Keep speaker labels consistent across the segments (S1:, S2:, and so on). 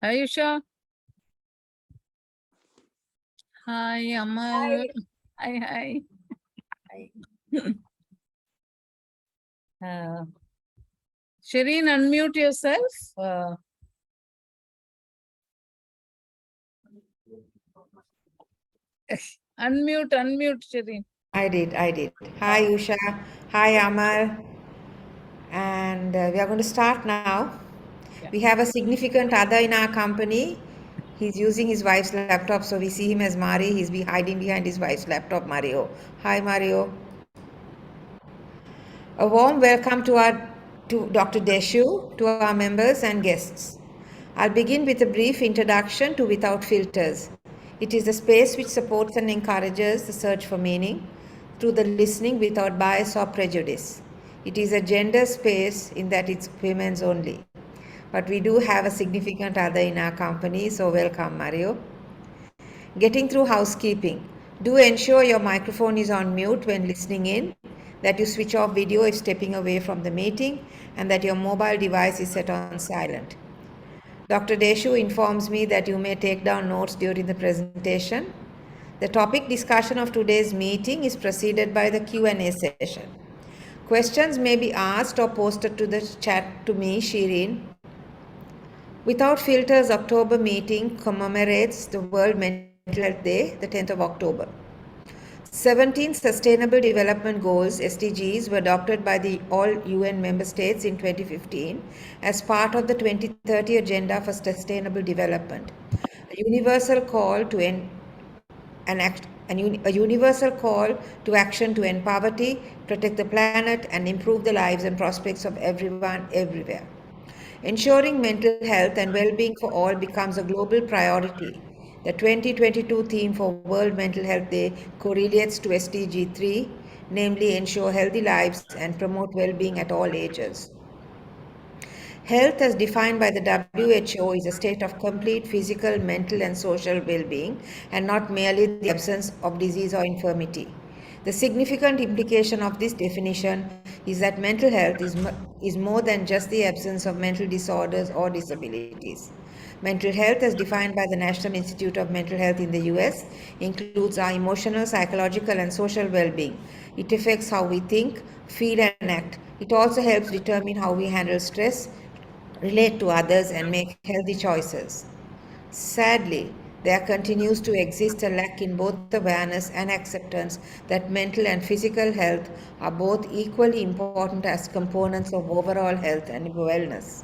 S1: Ayusha. Hi, Amal. Hi. Shireen, unmute yourself. Unmute, Shireen.
S2: I did. Hi, Usha. Hi, Amal. And we are going to start now.
S1: Yeah.
S2: We have a significant other in our company. He's using his wife's laptop, so we see him as Mari. He's hiding behind his wife's laptop, Mario. Hi, Mario. A warm welcome to Dr. Deschu, to our members and guests. I'll begin with a brief introduction to Without Filters. It is a space which supports and encourages the search for meaning through the listening without bias or prejudice. It is a gender space in that it's women's only. But we do have a significant other in our company, so welcome, Mario. Getting through housekeeping. Do ensure your microphone is on mute when listening in, that you switch off video if stepping away from the meeting, and that your mobile device is set on silent. Dr. Deschu informs me that you may take down notes during the presentation. The topic discussion of today's meeting is preceded by the Q&A session. Questions may be asked or posted to the chat to me, Shireen. Without Filters October meeting commemorates the World Mental Health Day, the 10th of October. 17 Sustainable Development Goals, SDGs, were adopted by the all UN member states in 2015 as part of the 2030 Agenda for Sustainable Development. A universal call to action to end poverty, protect the planet, and improve the lives and prospects of everyone, everywhere. Ensuring mental health and well-being for all becomes a global priority. The 2022 theme for World Mental Health Day correlates to SDG 3, namely ensure healthy lives and promote well-being at all ages. Health, as defined by the WHO, is a state of complete physical, mental, and social well-being, and not merely the absence of disease or infirmity. The significant implication of this definition is that mental health is more than just the absence of mental disorders or disabilities. Mental health, as defined by the National Institute of Mental Health in the US, includes our emotional, psychological, and social well-being. It affects how we think, feel, and act. It also helps determine how we handle stress, relate to others, and make healthy choices. Sadly, there continues to exist a lack in both awareness and acceptance that mental and physical health are both equally important as components of overall health and wellness.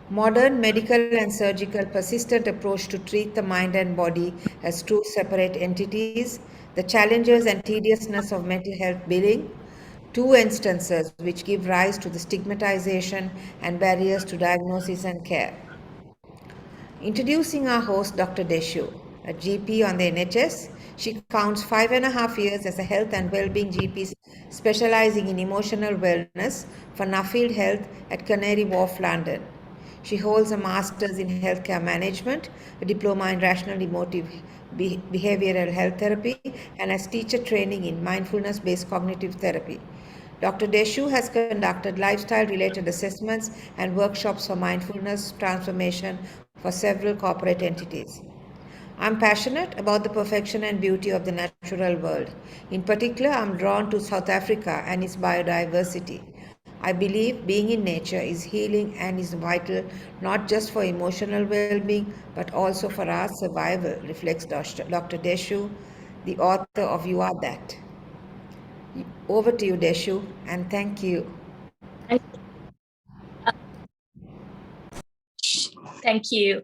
S2: Modern medical and surgical persistent approach to treat the mind and body as two separate entities, the challenges and tediousness of mental health billing, two instances which give rise to the stigmatization and barriers to diagnosis and care. Introducing our host, Dr. Deschu, a GP on the NHS. She counts 5.5 years as a health and well-being GP specializing in emotional wellness for Nuffield Health at Canary Wharf, London. She holds a master's in healthcare management, a diploma in rational emotive behavioral health therapy, and has teacher training in mindfulness-based cognitive therapy. Dr. Deschu has conducted lifestyle-related assessments and workshops for mindfulness transformation for several corporate entities. I'm passionate about the perfection and beauty of the natural world. In particular, I'm drawn to South Africa and its biodiversity. I believe being in nature is healing and is vital not just for emotional well-being but also for our survival, reflects Dr. Deschu, the author of You Are That. Over to you, Deschu, and thank you.
S3: Thank you.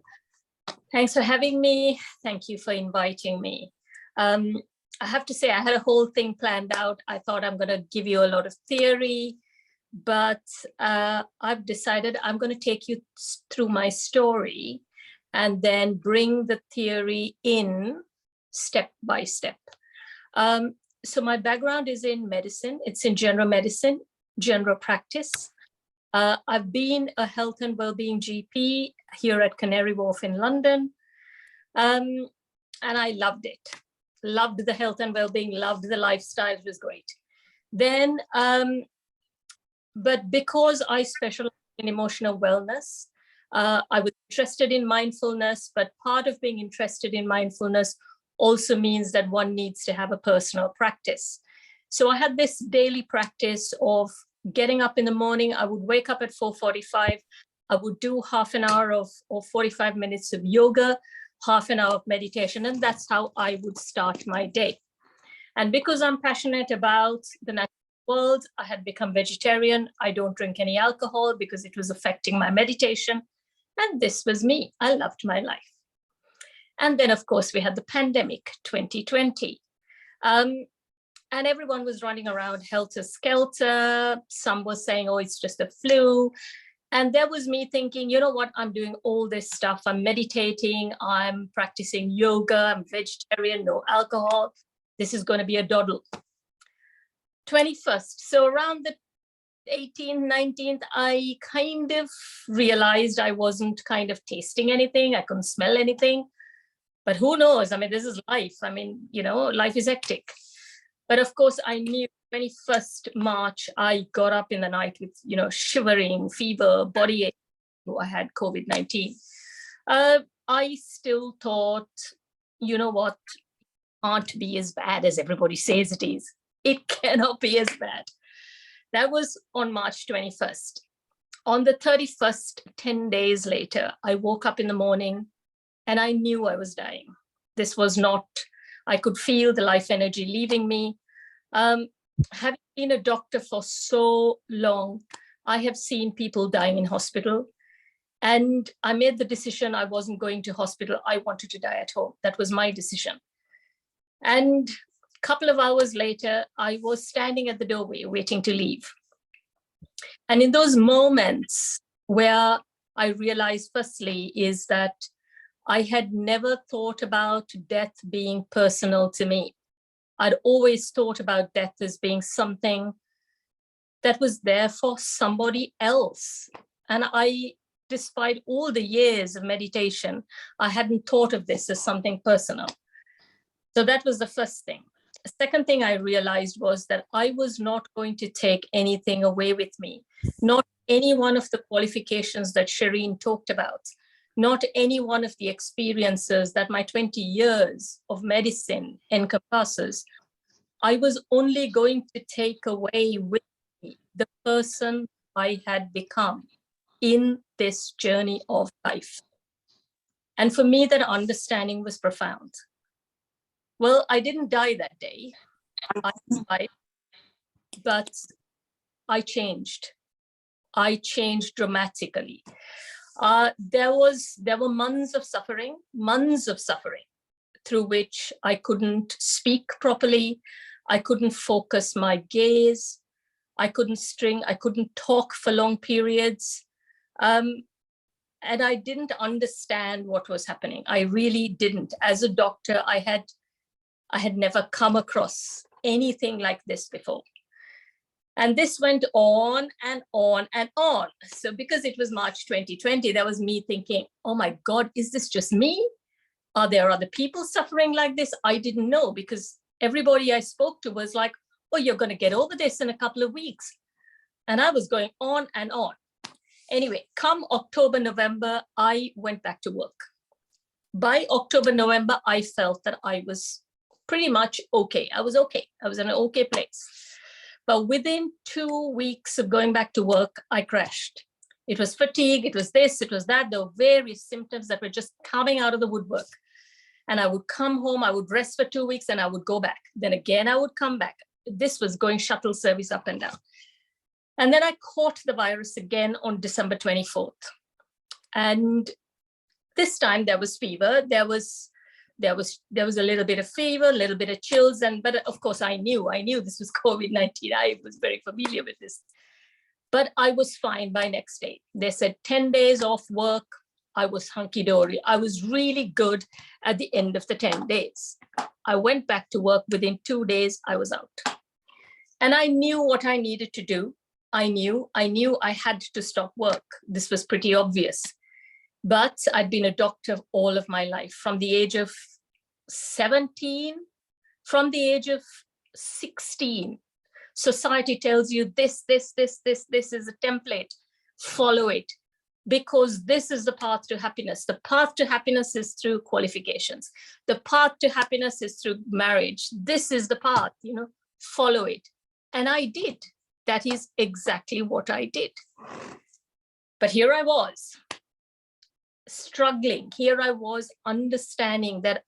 S3: Thanks for having me. Thank you for inviting me. I have to say I had a whole thing planned out. I thought I'm going to give you a lot of theory, but I've decided I'm going to take you through my story and then bring the theory in step by step. So my background is in medicine. It's in general medicine, general practice. I've been a health and well-being GP here at Canary Wharf in London. And I loved it. Loved the health and well-being, loved the lifestyle, it was great. Then, but because I specialize in emotional wellness, I was interested in mindfulness, but part of being interested in mindfulness also means that one needs to have a personal practice. So I had this daily practice of getting up in the morning. I would wake up at 4:45. I would do half an hour or 45 minutes of yoga, half an hour of meditation, and that's how I would start my day. And because I'm passionate about the natural world, I had become vegetarian. I don't drink any alcohol because it was affecting my meditation. And this was me. I loved my life. And then, of course, we had the pandemic, 2020. And everyone was running around helter-skelter. Some were saying, oh, it's just a flu. And there was me thinking, you know what, I'm doing all this stuff. I'm meditating, I'm practicing yoga, I'm vegetarian, no alcohol. This is going to be a doddle. 21st, so around the 18th, 19th, I kind of realized I wasn't kind of tasting anything. I couldn't smell anything. But who knows? I mean, this is life. I mean, you know, life is hectic. But of course, I knew 21st March, I got up in the night with, you know, shivering, fever, body ache. I had COVID-19. I still thought, you know what, can't be as bad as everybody says it is. It cannot be as bad. That was on March 21st. On the 31st, 10 days later, I woke up in the morning and I knew I was dying. This was not, I could feel the life energy leaving me. Having been a doctor for so long, I have seen people dying in hospital. And I made the decision I wasn't going to hospital. I wanted to die at home. That was my decision. And a couple of hours later, I was standing at the doorway waiting to leave. And in those moments where I realized, firstly, is that I had never thought about death being personal to me. I'd always thought about death as being something that was there for somebody else. And I, despite all the years of meditation, I hadn't thought of this as something personal. So that was the first thing. The second thing I realized was that I was not going to take anything away with me, not any one of the qualifications that Shireen talked about, not any one of the experiences that my 20 years of medicine encompasses. I was only going to take away with me the person I had become in this journey of life. And for me, that understanding was profound. Well, I didn't die that day, but I changed. I changed dramatically. There were months of suffering through which I couldn't speak properly. I couldn't focus my gaze. I couldn't talk for long periods. And I didn't understand what was happening. I really didn't. As a doctor, I had never come across anything like this before. And this went on and on and on. So because it was March 2020, that was me thinking, oh my God, is this just me? Are there other people suffering like this? I didn't know, because everybody I spoke to was like, oh, you're going to get over this in a couple of weeks. And I was going on and on. Anyway, come October, November, I went back to work. By October, November, I felt that I was pretty much okay. I was okay. I was in an okay place. But within 2 weeks of going back to work, I crashed. It was fatigue, it was this, it was that. There were various symptoms that were just coming out of the woodwork. And I would come home, I would rest for 2 weeks, and I would go back. Then again, I would come back. This was going shuttle service up and down. And then I caught the virus again on December 24th. And this time there was fever. There was a little bit of fever, a little bit of chills, but of course I knew this was COVID-19. I was very familiar with this, but I was fine by next day. They said 10 days off work. I was hunky-dory. I was really good at the end of the 10 days. I went back to work. Within 2 days, I was out. And I knew what I needed to do. I knew I had to stop work. This was pretty obvious. But I'd been a doctor all of my life, from the age of 17, from the age of 16. Society tells you this is a template, follow it. because this is the path to happiness. The path to happiness is through qualifications. The path to happiness is through marriage. This is the path, follow it. And I did. That is exactly what I did. But here I was, struggling. Here I was understanding that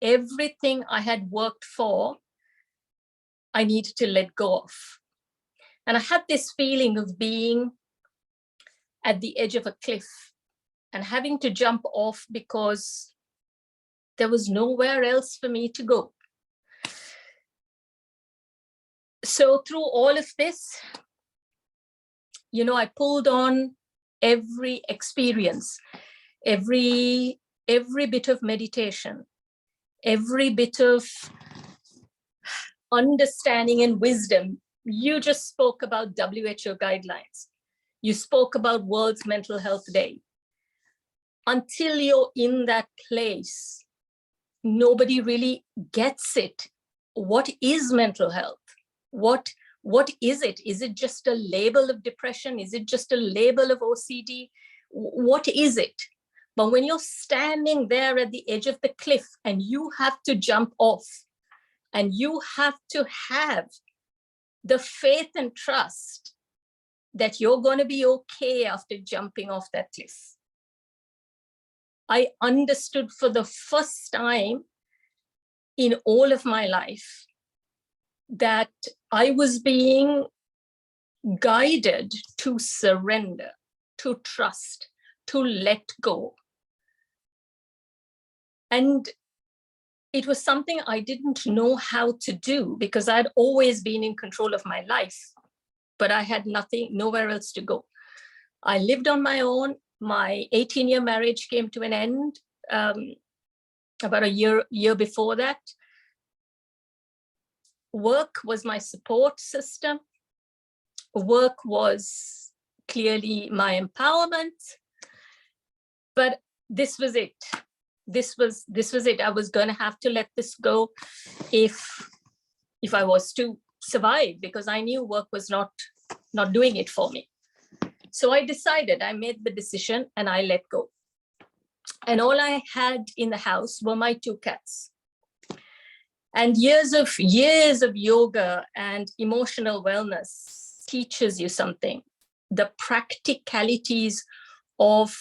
S3: everything I had worked for, I needed to let go of. And I had this feeling of being at the edge of a cliff and having to jump off because there was nowhere else for me to go. So through all of this, I pulled on every experience, every bit of meditation, every bit of understanding and wisdom. You just spoke about WHO guidelines. You spoke about World's Mental Health Day. Until you're in that place, nobody really gets it. What is mental health? What is it? Is it just a label of depression? Is it just a label of OCD? What is it? But when you're standing there at the edge of the cliff and you have to jump off, and you have to have the faith and trust that you're going to be okay after jumping off that cliff. I understood for the first time in all of my life that I was being guided to surrender, to trust, to let go. And it was something I didn't know how to do because I'd always been in control of my life, but I had nowhere else to go. I lived on my own. My 18-year marriage came to an end about a year before that. Work was my support system. Work was clearly my empowerment, but this was it. This was it. I was going to have to let this go if I was to survive, because I knew work was not doing it for me. So I decided, I made the decision and I let go. And all I had in the house were my 2 cats. And years of yoga and emotional wellness teaches you something. The practicalities of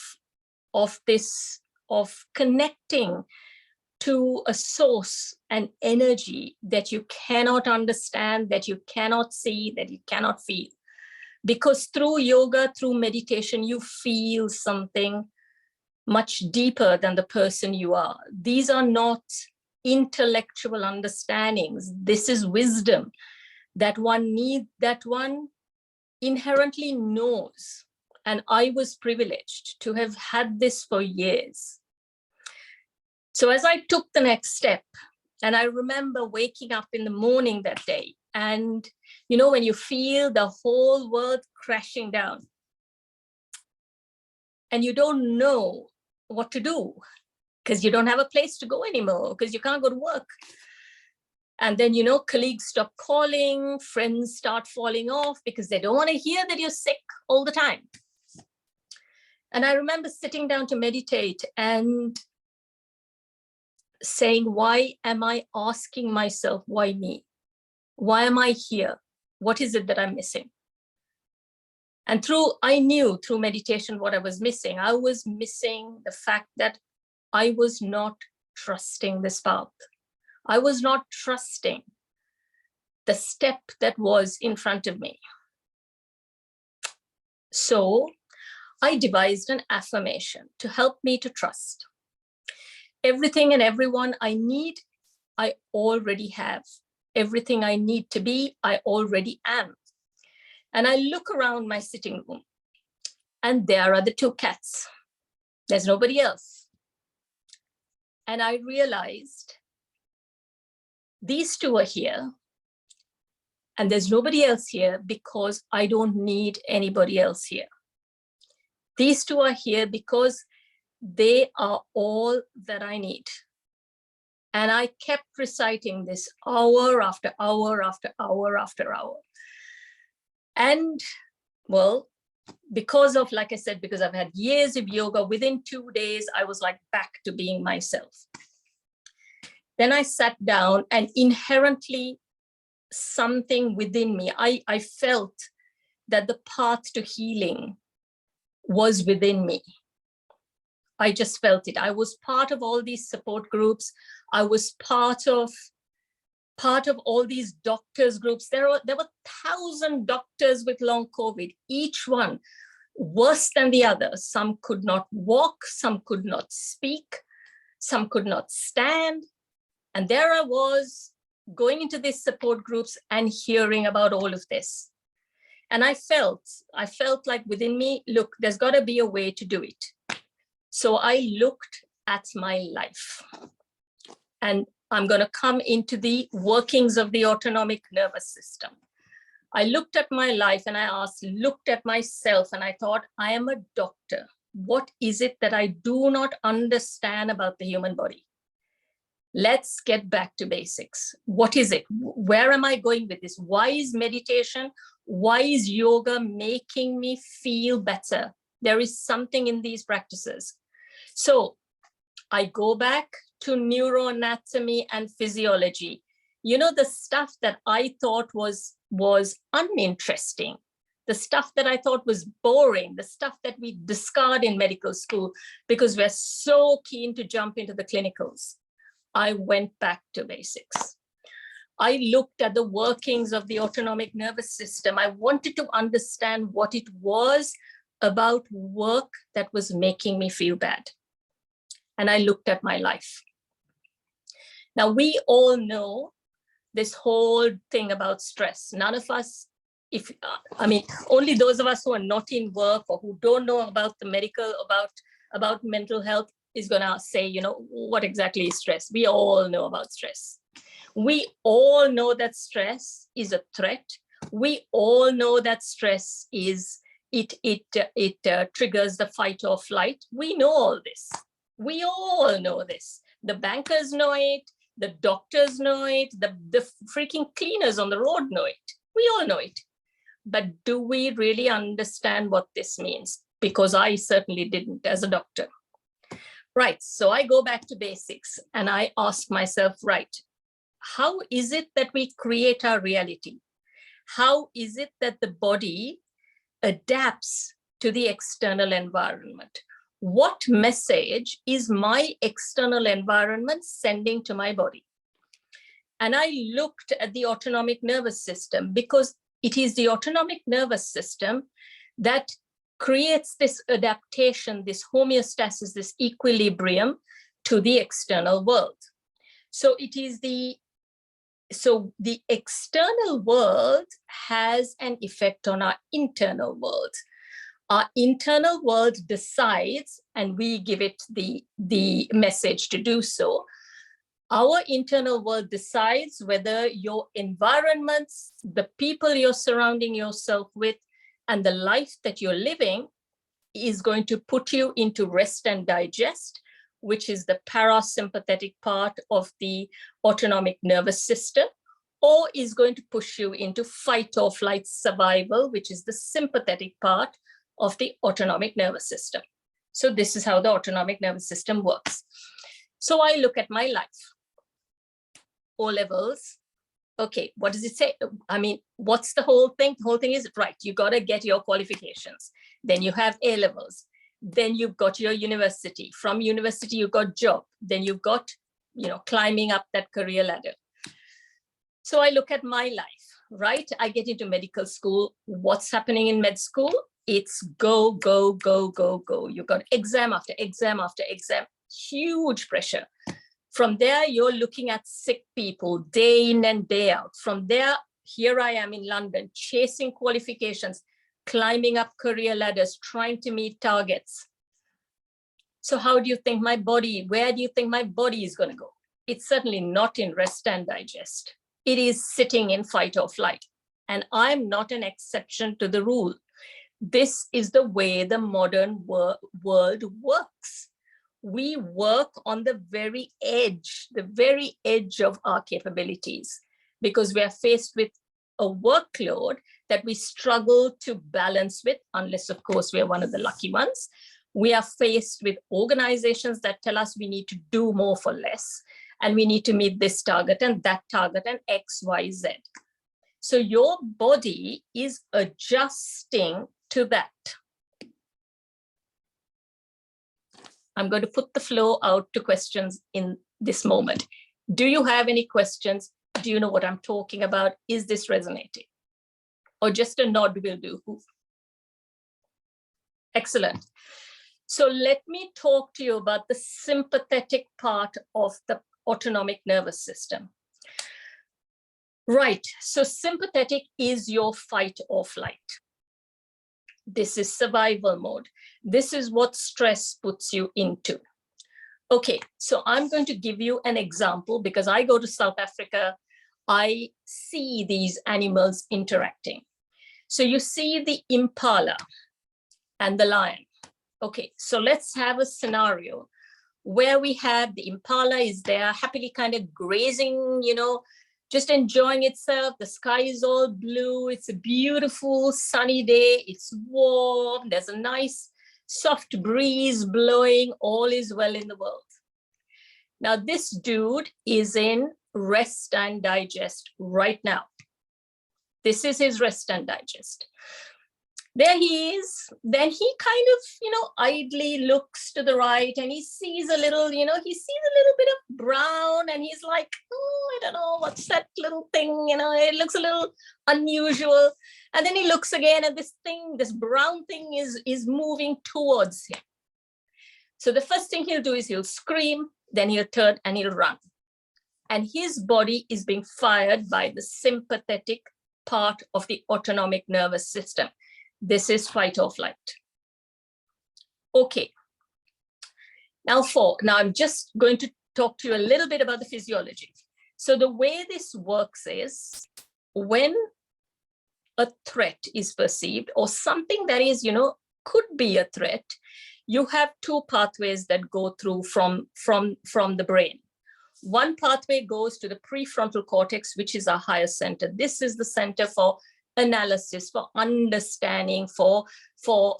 S3: this, of connecting to a source and energy that you cannot understand, that you cannot see, that you cannot feel. Because through yoga, through meditation, you feel something much deeper than the person you are. These are not intellectual understandings. This is wisdom that one inherently knows. And I was privileged to have had this for years. So as I took the next step, and I remember waking up in the morning that day, and when you feel the whole world crashing down and you don't know what to do because you don't have a place to go anymore, because you can't go to work. And then, colleagues stop calling, friends start falling off because they don't want to hear that you're sick all the time. And I remember sitting down to meditate and saying, why am I asking myself, why me? Why am I here? What is it that I'm missing? And I knew through meditation what I was missing. I was missing the fact that I was not trusting this path. I was not trusting the step that was in front of me. So I devised an affirmation to help me to trust. Everything and everyone I need, I already have. Everything I need to be, I already am. And I look around my sitting room and there are the 2 cats. There's nobody else. And I realized these 2 are here and there's nobody else here because I don't need anybody else here. These 2 are here because they are all that I need. And I kept reciting this hour after hour after hour after hour. And well, because of, like I said, because I've had years of yoga, within 2 days, I was like back to being myself. Then I sat down, and inherently something within me, I felt that the path to healing was within me. I just felt it. I was part of all these support groups. I was part of all these doctors groups. There were 1,000 doctors with long COVID, each one worse than the other. Some could not walk, some could not speak, some could not stand. And there I was going into these support groups and hearing about all of this. And I felt like within me, look, there's got to be a way to do it. So I looked at my life, and I'm going to come into the workings of the autonomic nervous system. I looked at my life and I looked at myself, and I thought, I am a doctor. What is it that I do not understand about the human body? Let's get back to basics. What is it? Where am I going with this? Why is meditation? Why is yoga making me feel better? There is something in these practices. So I go back to neuroanatomy and physiology. You know, the stuff that I thought was uninteresting, the stuff that I thought was boring, the stuff that we discard in medical school because we're so keen to jump into the clinicals. I went back to basics. I looked at the workings of the autonomic nervous system. I wanted to understand what it was about work that was making me feel bad. And I looked at my life. Now, we all know this whole thing about stress. None of us, only those of us who are not in work or who don't know about the medical, about mental health is going to say, you know, what exactly is stress? We all know about stress. We all know that stress is a threat. We all know that stress is, it triggers the fight or flight. We know all this. We all know this. The bankers know it. The doctors know it. The freaking cleaners on the road know it. We all know it. But do we really understand what this means? Because I certainly didn't as a doctor. Right, so I go back to basics and I ask myself, right, how is it that we create our reality? How is it that the body adapts to the external environment? What message is my external environment sending to my body? And I looked at the autonomic nervous system because it is the autonomic nervous system that creates this adaptation, this homeostasis, this equilibrium to the external world. So the external world has an effect on our internal world. Our internal world decides, and we give it the message to do so. Our internal world decides whether your environments, the people you're surrounding yourself with, and the life that you're living is going to put you into rest and digest, which is the parasympathetic part of the autonomic nervous system, or is going to push you into fight or flight survival, which is the sympathetic part of the autonomic nervous system. So this is how the autonomic nervous system works. So I look at my life. O levels. Okay, what does it say? I mean, what's the whole thing? The whole thing is, right, you got to get your qualifications. Then you have A levels. Then you've got your university. From university, you've got job. Then you've got, climbing up that career ladder. So I look at my life, right? I get into medical school. What's happening in med school? It's go, go, go, go, go. You've got exam after exam after exam, huge pressure. From there, you're looking at sick people day in and day out. From there, here I am in London, chasing qualifications, climbing up career ladders, trying to meet targets. So how do you think my body, where do you think my body is going to go? It's certainly not in rest and digest. It is sitting in fight or flight. And I'm not an exception to the rule. This is the way the modern world works. We work on the very edge of our capabilities, because we are faced with a workload that we struggle to balance with, unless, of course, we are one of the lucky ones. We are faced with organizations that tell us we need to do more for less, and we need to meet this target and that target and X, Y, Z. So your body is adjusting to that. I'm going to put the flow out to questions in this moment. Do you have any questions? Do you know what I'm talking about? Is this resonating? Or just a nod will do. Excellent. So let me talk to you about the sympathetic part of the autonomic nervous system. Right, so sympathetic is your fight or flight. This is survival mode. This is what stress puts you into. Okay, so I'm going to give you an example because I go to South Africa. I see these animals interacting. So you see the impala and the lion. Okay, so let's have a scenario where we have the impala is there happily kind of grazing, you know, just enjoying itself. The sky is all blue. It's a beautiful sunny day. It's warm. There's a nice soft breeze blowing. All is well in the world. Now, this dude is in rest and digest right now. This is his rest and digest. There he is. Then he kind of, you know, idly looks to the right and he sees a little, you know, he sees a little bit of brown and he's like, oh, I don't know, what's that little thing? You know, it looks a little unusual. And then he looks again and this thing, this brown thing is moving towards him. So the first thing he'll do is he'll scream, then he'll turn and he'll run. And his body is being fired by the sympathetic part of the autonomic nervous system. This is fight or flight. Okay. Now I'm just going to talk to you a little bit about the physiology. So the way this works is when a threat is perceived or something that is, you know, could be a threat, you have two pathways that go through from the brain. One pathway goes to the prefrontal cortex, which is our higher center. This is the center for analysis, for understanding, for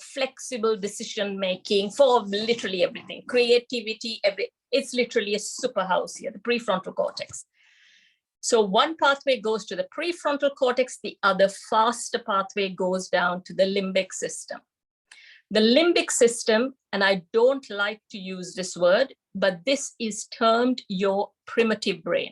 S3: flexible decision making, for literally everything, creativity, it's literally a super house here, the prefrontal cortex. So one pathway goes to the prefrontal cortex, the other faster pathway goes down to the limbic system. The limbic system, and I don't like to use this word, but this is termed your primitive brain.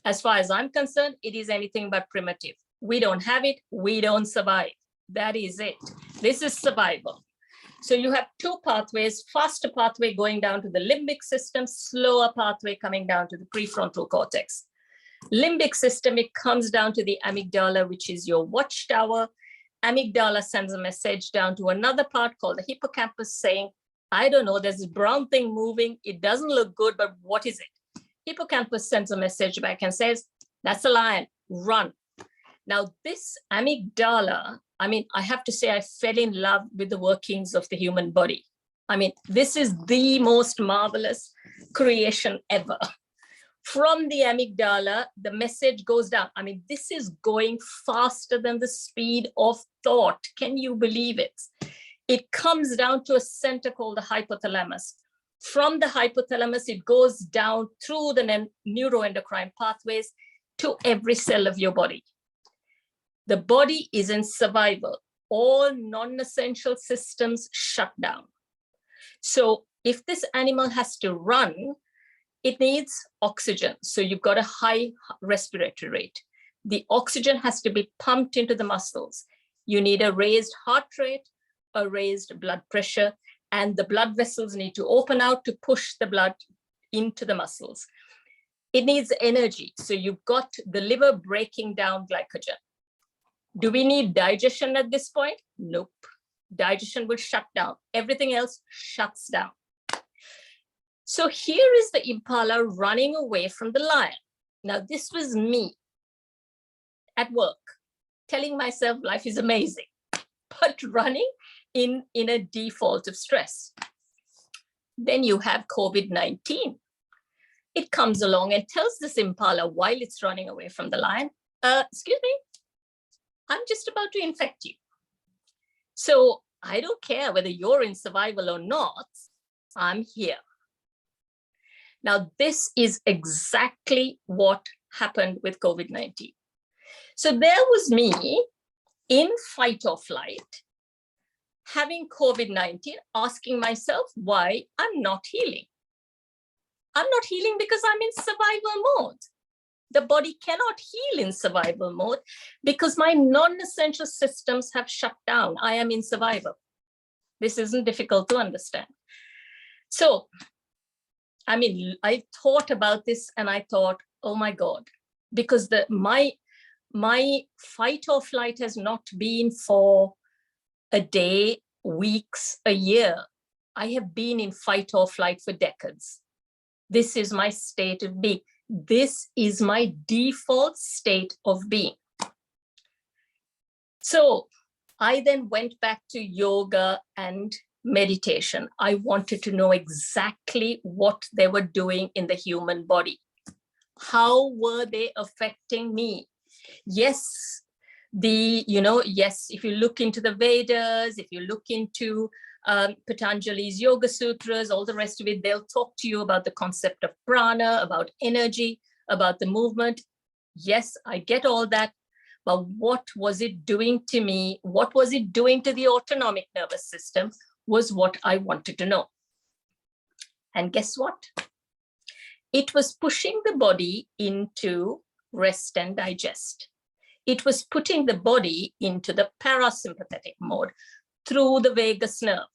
S3: As far as I'm concerned, it is anything but primitive. We don't have it, we don't survive. That is it. This is survival. So you have two pathways, faster pathway going down to the limbic system, slower pathway coming down to the prefrontal cortex. Limbic system, it comes down to the amygdala, which is your watchtower. Amygdala sends a message down to another part called the hippocampus saying, I don't know, there's this brown thing moving. It doesn't look good, but what is it? Hippocampus sends a message back and says, that's a lion, run. Now, this amygdala, I mean, I have to say I fell in love with the workings of the human body. I mean, this is the most marvelous creation ever. From the amygdala, the message goes down. I mean, this is going faster than the speed of thought. Can you believe it? It comes down to a center called the hypothalamus. From the hypothalamus, it goes down through the neuroendocrine pathways to every cell of your body. The body is in survival. All non-essential systems shut down. So if this animal has to run, it needs oxygen. So you've got a high respiratory rate. The oxygen has to be pumped into the muscles. You need a raised heart rate, a raised blood pressure, and the blood vessels need to open out to push the blood into the muscles. It needs energy. So you've got the liver breaking down glycogen. Do we need digestion at this point? Nope. Digestion will shut down. Everything else shuts down. So here is the impala running away from the lion. Now, this was me at work, telling myself life is amazing, but running in a default of stress. Then you have COVID-19. It comes along and tells this impala while it's running away from the lion, excuse me, I'm just about to infect you. So I don't care whether you're in survival or not, I'm here. Now, this is exactly what happened with COVID-19. So there was me in fight or flight, having COVID-19, asking myself why I'm not healing. I'm not healing because I'm in survival mode. The body cannot heal in survival mode because my non-essential systems have shut down. I am in survival. This isn't difficult to understand. So, I mean, I thought about this and I thought, oh my God, because my fight or flight has not been for a day, weeks, a year. I have been in fight or flight for decades. This is my state of being. This is my default state of being. So I then went back to yoga and meditation. I wanted to know exactly what they were doing in the human body. How were they affecting me? Yes, yes, if you look into the Vedas, if you look into Patanjali's Yoga Sutras, all the rest of it, they'll talk to you about the concept of prana, about energy, about the movement. Yes, I get all that. But what was it doing to me? What was it doing to the autonomic nervous system was what I wanted to know. And guess what? It was pushing the body into rest and digest. It was putting the body into the parasympathetic mode through the vagus nerve.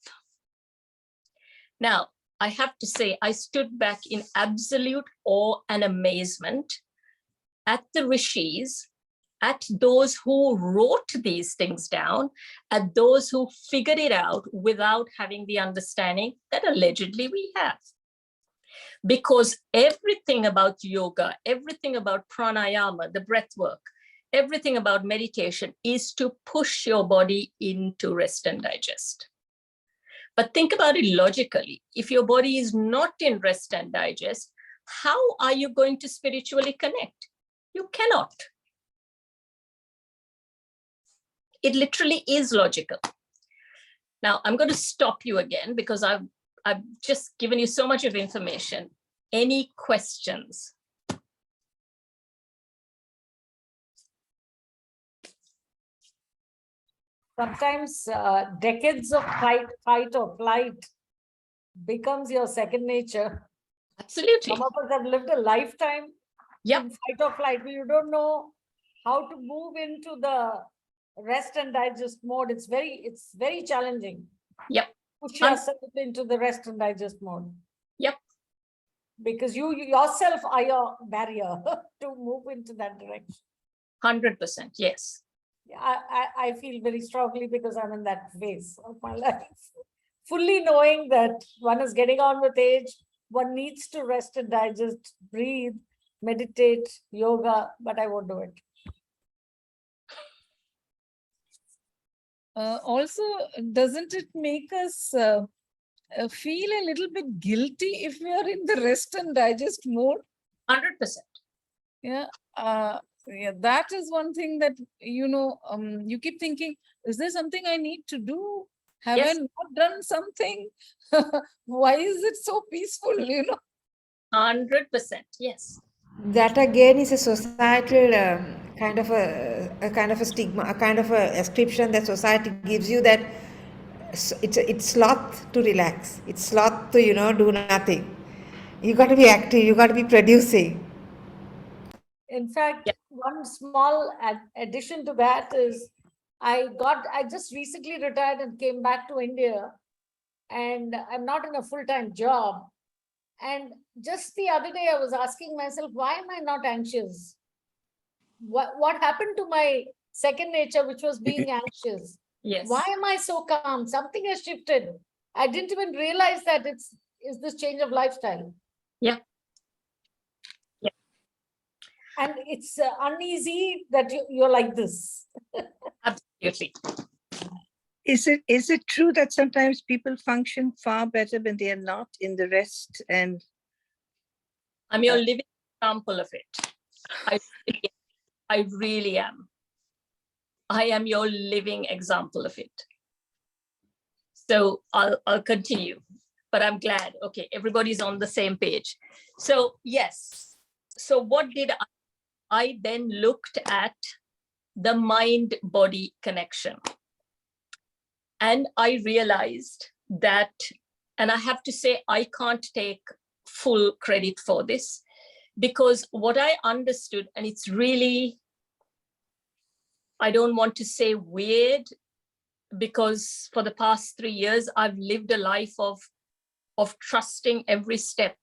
S3: Now, I have to say, I stood back in absolute awe and amazement at the rishis, at those who wrote these things down, at those who figured it out without having the understanding that allegedly we have. Because everything about yoga, everything about pranayama, the breath work, everything about meditation is to push your body into rest and digest. But think about it logically. If your body is not in rest and digest, how are you going to spiritually connect? You cannot. It literally is logical. Now, I'm going to stop you again because I've just given you so much of information. Any questions?
S4: Sometimes decades of fight or flight becomes your second nature.
S3: Absolutely.
S4: Some of us have lived a lifetime
S3: Yep.
S4: in fight or flight. You don't know how to move into the rest and digest mode. It's very challenging.
S3: Yep.
S4: Push yourself into the rest and digest mode.
S3: Yep.
S4: Because you yourself are your barrier to move into that direction.
S3: 100%, yes.
S4: I feel very strongly because I'm in that phase of my life. Fully knowing that one is getting on with age, one needs to rest and digest, breathe, meditate, yoga, but I won't do it.
S1: Also, doesn't it make us feel a little bit guilty if we are in the rest and digest mode?
S3: 100%.
S1: Yeah. Yeah, that is one thing that, you keep thinking, is there something I need to do? Have I not done something? Why is it so peaceful,
S3: 100%, yes.
S2: That again is a societal kind of a stigma, a kind of a ascription that society gives you, that it's sloth to relax. It's sloth to do nothing. You got to be active. You got to be producing.
S4: In fact, one small addition to that is I just recently retired and came back to India, and I'm not in a full-time job. And just the other day, I was asking myself, why am I not anxious? What happened to my second nature, which was being anxious?
S3: Yes.
S4: Why am I so calm? Something has shifted. I didn't even realize that is this change of lifestyle.
S3: Yeah. Yeah.
S4: And it's uneasy that you're like this.
S3: Absolutely.
S5: Is it true that sometimes people function far better when they are not in the rest? And
S3: I'm your living example of it. I really am. I am your living example of it. So I'll continue, but I'm glad. Okay, everybody's on the same page. So yes, so what did I then looked at the mind-body connection. And I realized that, and I have to say, I can't take full credit for this, because what I understood, and it's really, I don't want to say weird, because for the past 3 years, I've lived a life of trusting every step.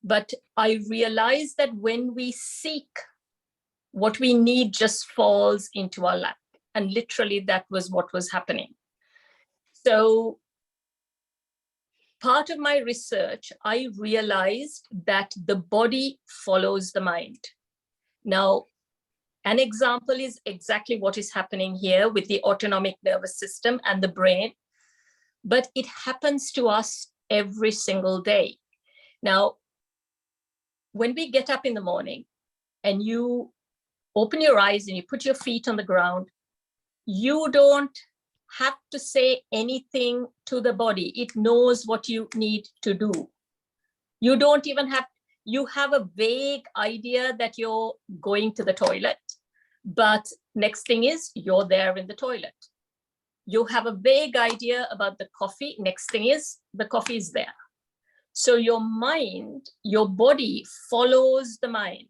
S3: But I realized that when we seek, what we need just falls into our lap. And literally that was what was happening. So part of my research, I realized that the body follows the mind. Now, an example is exactly what is happening here with the autonomic nervous system and the brain, but it happens to us every single day. Now, when we get up in the morning and you open your eyes and you put your feet on the ground, you don't have to say anything to the body. It knows what you need to do. You don't even have, you have a vague idea that you're going to the toilet, but next thing is you're there in the toilet. You have a vague idea about the coffee. Next thing is the coffee is there. So your mind, your body follows the mind.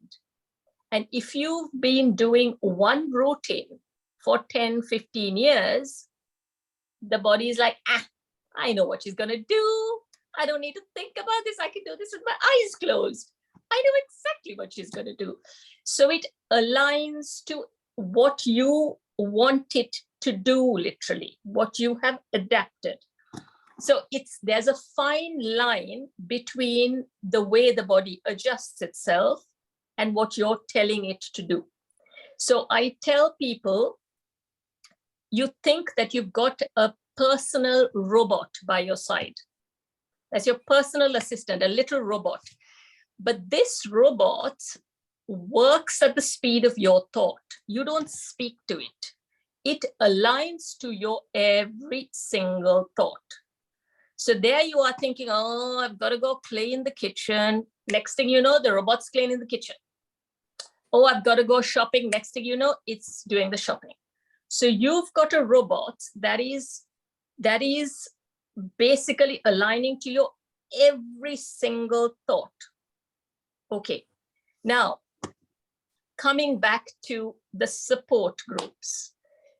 S3: And if you've been doing one routine for 10, 15 years, the body is like, I know what she's going to do. I don't need to think about this. I can do this with my eyes closed. I know exactly what she's going to do. So it aligns to what you want it to do, literally, what you have adapted. So there's a fine line between the way the body adjusts itself and what you're telling it to do. So I tell people, you think that you've got a personal robot by your side. That's your personal assistant, a little robot. But this robot works at the speed of your thought. You don't speak to it. It aligns to your every single thought. So there you are thinking, oh, I've got to go clean the kitchen. Next thing you know, the robot's cleaning the kitchen. Oh, I've got to go shopping. Next thing you know, it's doing the shopping. So you've got a robot that is basically aligning to your every single thought. Okay, now coming back to the support groups.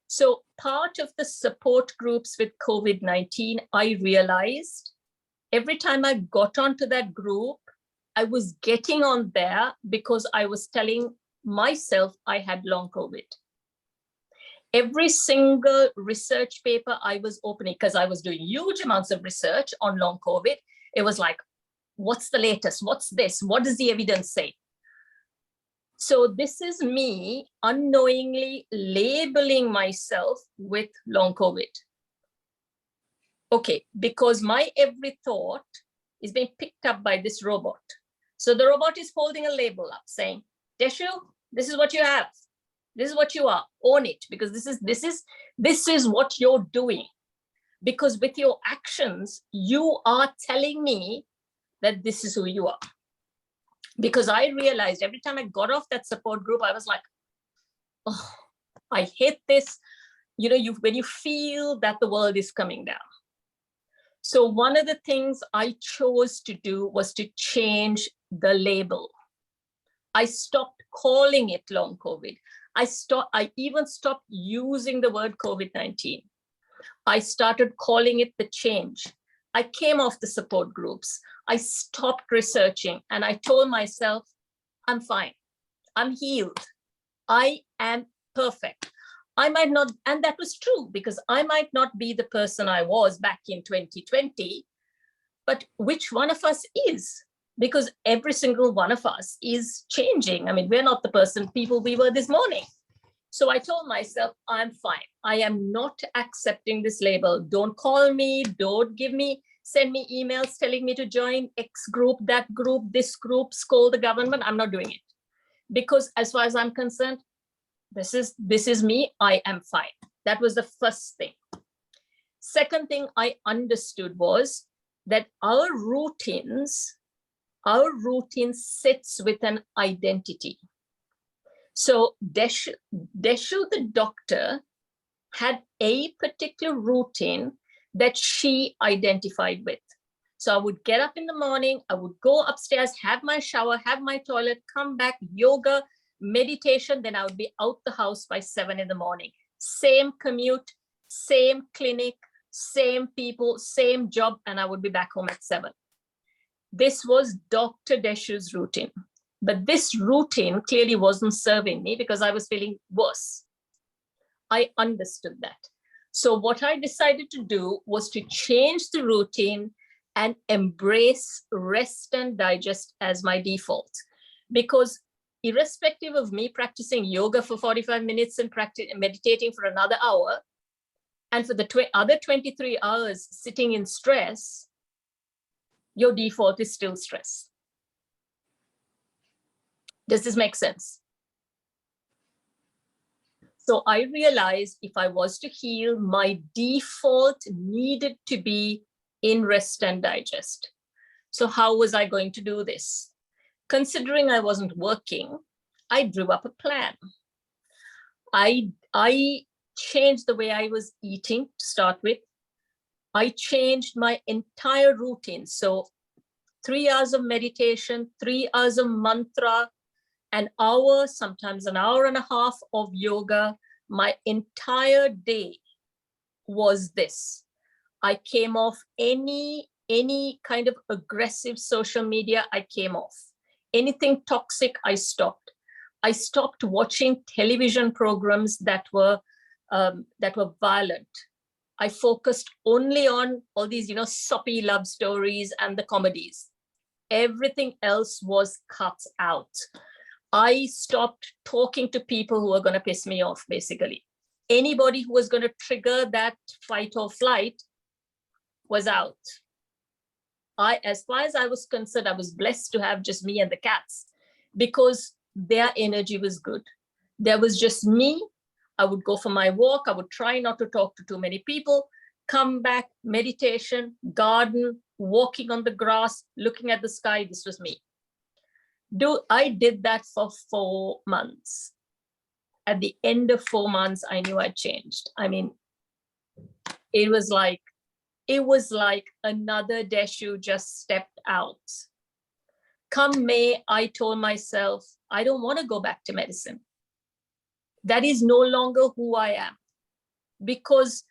S3: So part of the support groups with COVID-19, I realized every time I got onto that group, I was getting on there because I was telling myself I had long COVID. Every single research paper I was opening, because I was doing huge amounts of research on long COVID, it was like, what's the latest? What's this? What does the evidence say? So this is me unknowingly labeling myself with long COVID. Okay, because my every thought is being picked up by this robot. So the robot is holding a label up saying, Deschu, this is what you have. This is what you are. Own it, because this is what you're doing. Because with your actions, you are telling me that this is who you are. Because I realized every time I got off that support group, I was like, oh, I hate this. You know, when you feel that the world is coming down. So one of the things I chose to do was to change the label. I stopped calling it long COVID. I even stopped using the word COVID-19. I started calling it the change. I came off the support groups. I stopped researching and I told myself, I'm fine. I'm healed. I am perfect. I might not, and that was true because I might not be the person I was back in 2020, but which one of us is? Because every single one of us is changing. I mean, we're not the people we were this morning. So I told myself, I'm fine. I am not accepting this label. Don't call me, send me emails telling me to join X group, that group, this group, scold the government. I'm not doing it. Because as far as I'm concerned, This is me, I am fine. That was the first thing. Second thing I understood was that our routines sits with an identity. So Deschu, the doctor, had a particular routine that she identified with. So I would get up in the morning, I would go upstairs, have my shower, have my toilet, come back, yoga, meditation, then I would be out the house by 7 in the morning. Same commute, same clinic, same people, same job, and I would be back home at 7. This was Dr. Deschu's routine. But this routine clearly wasn't serving me because I was feeling worse. I understood that. So what I decided to do was to change the routine and embrace rest and digest as my default. Because irrespective of me practicing yoga for 45 minutes and meditating for another hour, and for the other 23 hours sitting in stress, your default is still stress. Does this make sense? So I realized if I was to heal, my default needed to be in rest and digest. So how was I going to do this? Considering I wasn't working, I drew up a plan. I changed the way I was eating to start with. I changed my entire routine. So 3 hours of meditation, 3 hours of mantra, an hour, sometimes an hour and a half of yoga. My entire day was this. I came off any kind of aggressive social media, I came off. Anything toxic, I stopped. I stopped watching television programs that were violent. I focused only on all these, soppy love stories and the comedies. Everything else was cut out. I stopped talking to people who were going to piss me off, basically. Anybody who was going to trigger that fight or flight was out. As far as I was concerned, I was blessed to have just me and the cats because their energy was good. There was just me. I would go for my walk. I would try not to talk to too many people, come back, meditation, garden, walking on the grass, looking at the sky. This was me. I did that for 4 months. At the end of 4 months, I knew I'd changed. I mean, it was like another Deschu just stepped out. Come May, I told myself, I don't want to go back to medicine. That is no longer who I am. Because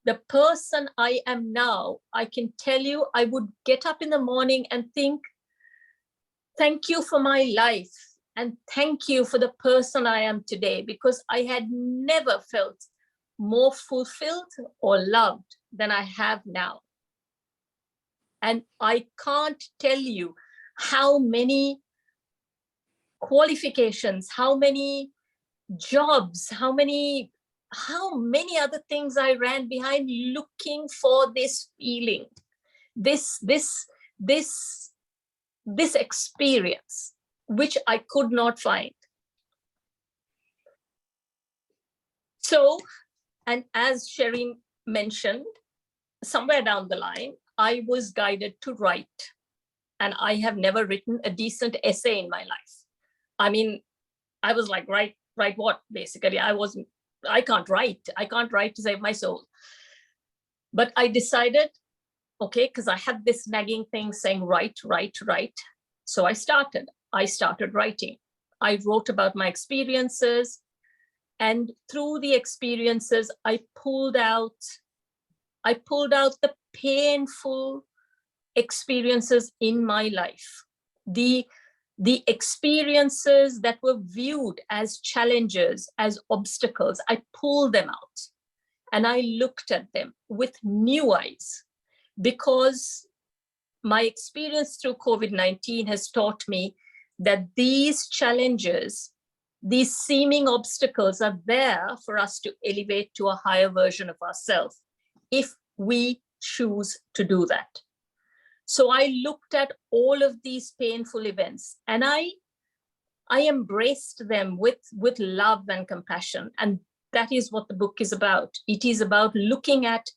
S3: the person I am now, I can tell you, I would get up in the morning and think, thank you for my life. And thank you for the person I am today, because I had never felt more fulfilled or loved than I have now. And I can't tell you how many qualifications, how many jobs, how many other things I ran behind looking for this feeling, this experience, which I could not find. So, and as Sherry mentioned, somewhere down the line, I was guided to write. And I have never written a decent essay in my life. I mean, I was like, write what, basically? I can't write to save my soul. But I decided, okay, because I had this nagging thing saying, write. So I started writing. I wrote about my experiences. And through the experiences, I pulled out the painful experiences in my life, the experiences that were viewed as challenges, as obstacles. I pulled them out and I looked at them with new eyes, because my experience through COVID-19 has taught me that these challenges, these seeming obstacles, are there for us to elevate to a higher version of ourselves if we choose to do that. So I looked at all of these painful events and I I embraced them with love and compassion. And that is what the book is about. It is about looking at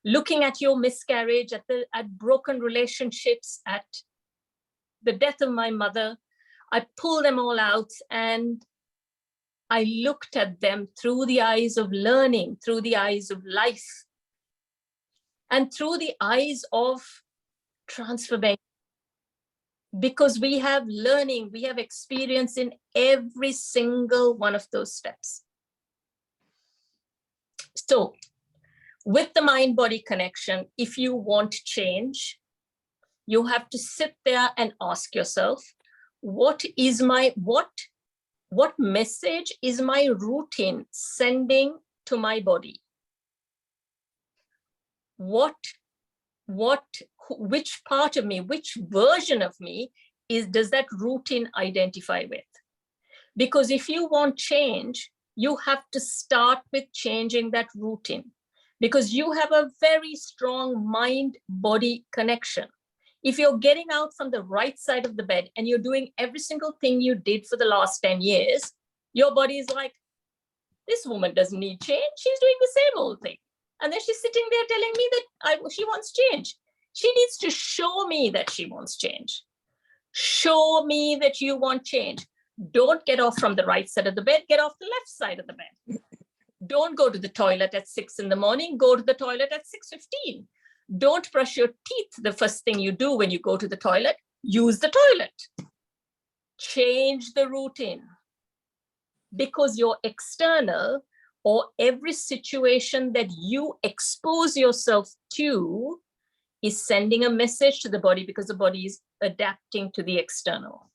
S3: your miscarriage, at broken relationships, at the death of my mother. I pulled them all out and I looked at them through the eyes of learning, through the eyes of life, and through the eyes of transformation. Because we have learning, we have experience in every single one of those steps. So with the mind-body connection, if you want change, you have to sit there and ask yourself, what message is my routine sending to my body? Which part of me, which version of me does that routine identify with? Because if you want change, you have to start with changing that routine, because you have a very strong mind-body connection. If you're getting out from the right side of the bed and you're doing every single thing you did for the last 10 years, your body is like, this woman doesn't need change. She's doing the same old thing. And then she's sitting there telling me that she wants change. She needs to show me that she wants change. Show me that you want change. Don't get off from the right side of the bed, get off the left side of the bed. Don't go to the toilet at 6 in the morning, go to the toilet at 6:15. Don't brush your teeth the first thing you do when you go to the toilet, use the toilet. Change the routine. Because your external, or every situation that you expose yourself to, is sending a message to the body, because the body is adapting to the external.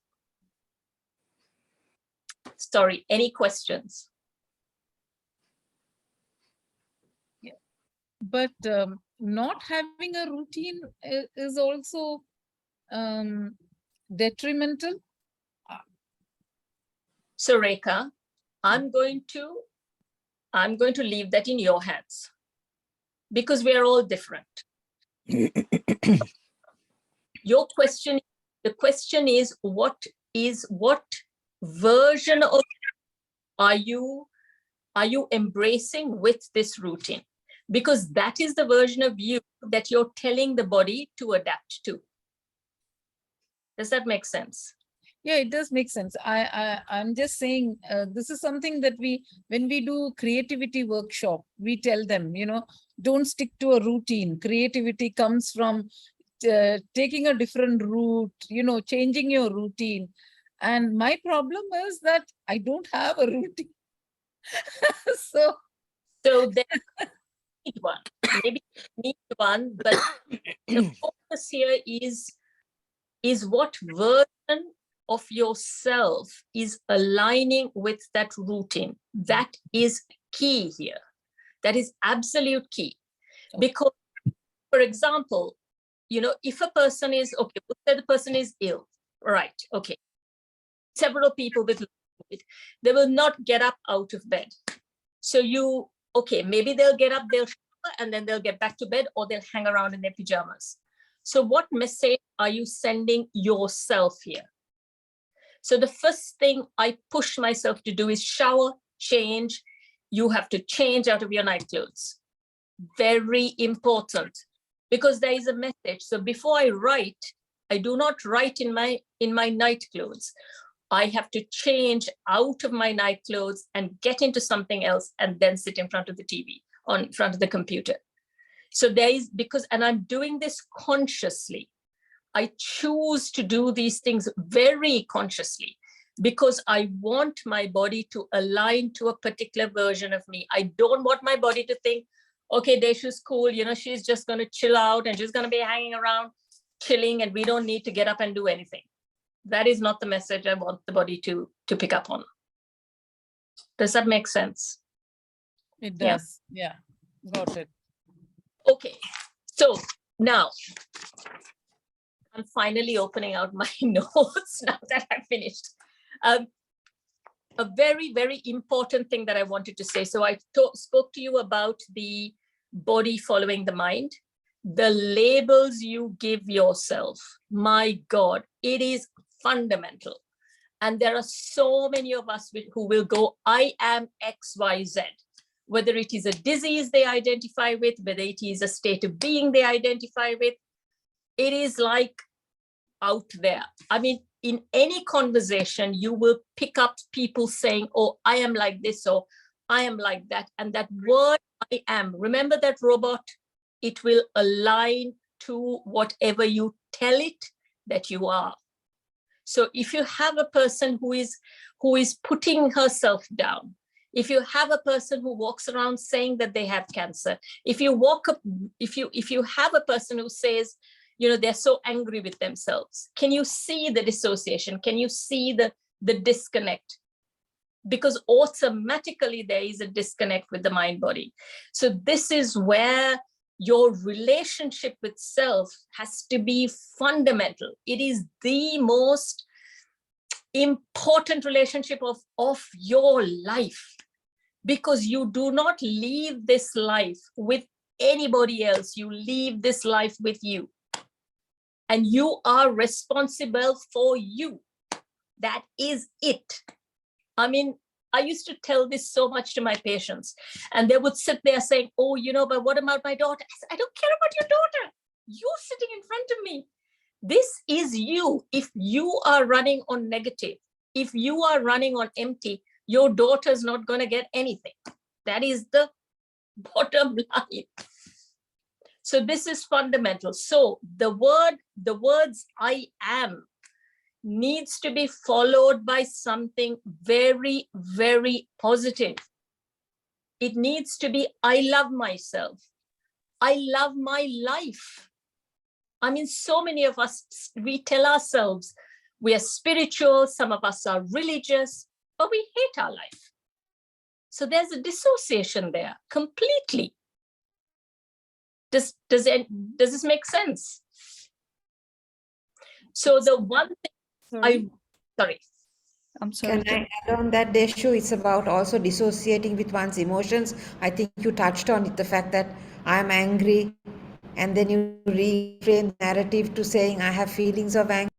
S3: Sorry, any questions?
S1: Yeah. But not having a routine is also detrimental.
S3: So Rekha, I'm going to leave that in your hands, because we are all different. Your question, the question is, what version of are you embracing with this routine? Because that is the version of you that you're telling the body to adapt to. Does that make sense?
S1: Yeah, it does make sense. I'm just saying, this is something that when we do creativity workshop, we tell them, don't stick to a routine. Creativity comes from taking a different route, changing your routine. And my problem is that I don't have a routine. So
S3: then need one. Maybe need one, but the focus here is what version of yourself is aligning with that routine. That is key here. That is absolute key. Because, for example, if a person is, okay, let's say the person is ill, right, okay. Several people with COVID, they will not get up out of bed. So okay, maybe they'll get up, they'll shower, and then they'll get back to bed, or they'll hang around in their pajamas. So what message are you sending yourself here? So the first thing I push myself to do is shower, change. You have to change out of your night clothes. Very important, because there is a message. So before I write, I do not write in my night clothes. I have to change out of my night clothes and get into something else, and then sit in front of the TV, in front of the computer. So and I'm doing this consciously. I choose to do these things very consciously, because I want my body to align to a particular version of me. I don't want my body to think, okay, Deschu's cool, she's just going to chill out and she's going to be hanging around, chilling, and we don't need to get up and do anything. That is not the message I want the body to pick up on. Does that make sense?
S1: it does. Yeah. Got it.
S3: Okay, so now I'm finally opening out my notes now that I've finished. A very, very important thing that I wanted to say. So I spoke to you about the body following the mind, the labels you give yourself. My God, it is fundamental. And there are so many of us who will go, I am XYZ, whether it is a disease they identify with, whether it is a state of being they identify with. It is like out there. I mean, in any conversation, you will pick up people saying, oh, I am like this, or I am like that. And that word, I am, remember that robot, it will align to whatever you tell it that you are. So if you have a person who is putting herself down, if you have a person who walks around saying that they have cancer, if you have a person who says, you know, they're so angry with themselves, can you see the dissociation? Can you see the disconnect? Because automatically there is a disconnect with the mind body. So this is where your relationship with self has to be fundamental. It is the most important relationship of your life, because you do not leave this life with anybody else. You leave this life with you, and you are responsible for you. That is it. I mean, I used to tell this so much to my patients, and they would sit there saying, oh, you know, but what about my daughter? I said, I don't care about your daughter. You're sitting in front of me. This is you. If you are running on negative, if you are running on empty, your daughter's not going to get anything. That is the bottom line. So this is fundamental. So the words I am needs to be followed by something very, very positive. It needs to be, I love myself. I love my life. I mean, so many of us, we tell ourselves we are spiritual, some of us are religious, but we hate our life. So there's a dissociation there completely. Does this make sense? So the one thing
S6: I'm sorry.
S2: Can I add on that, Deschu? It's about also dissociating with one's emotions. I think you touched on it, the fact that I'm angry, and then you reframe the narrative to saying I have feelings of anger.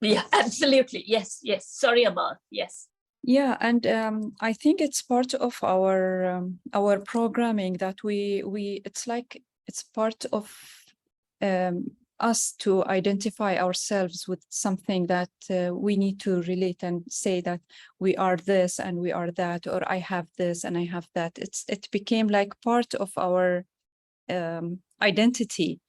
S3: Yeah, absolutely. Yes. Sorry about, yes.
S6: Yeah, and I think it's part of our programming that we it's like it's part of us to identify ourselves with something that we need to relate and say that we are this and we are that, or I have this and I have that. It became like part of our identity.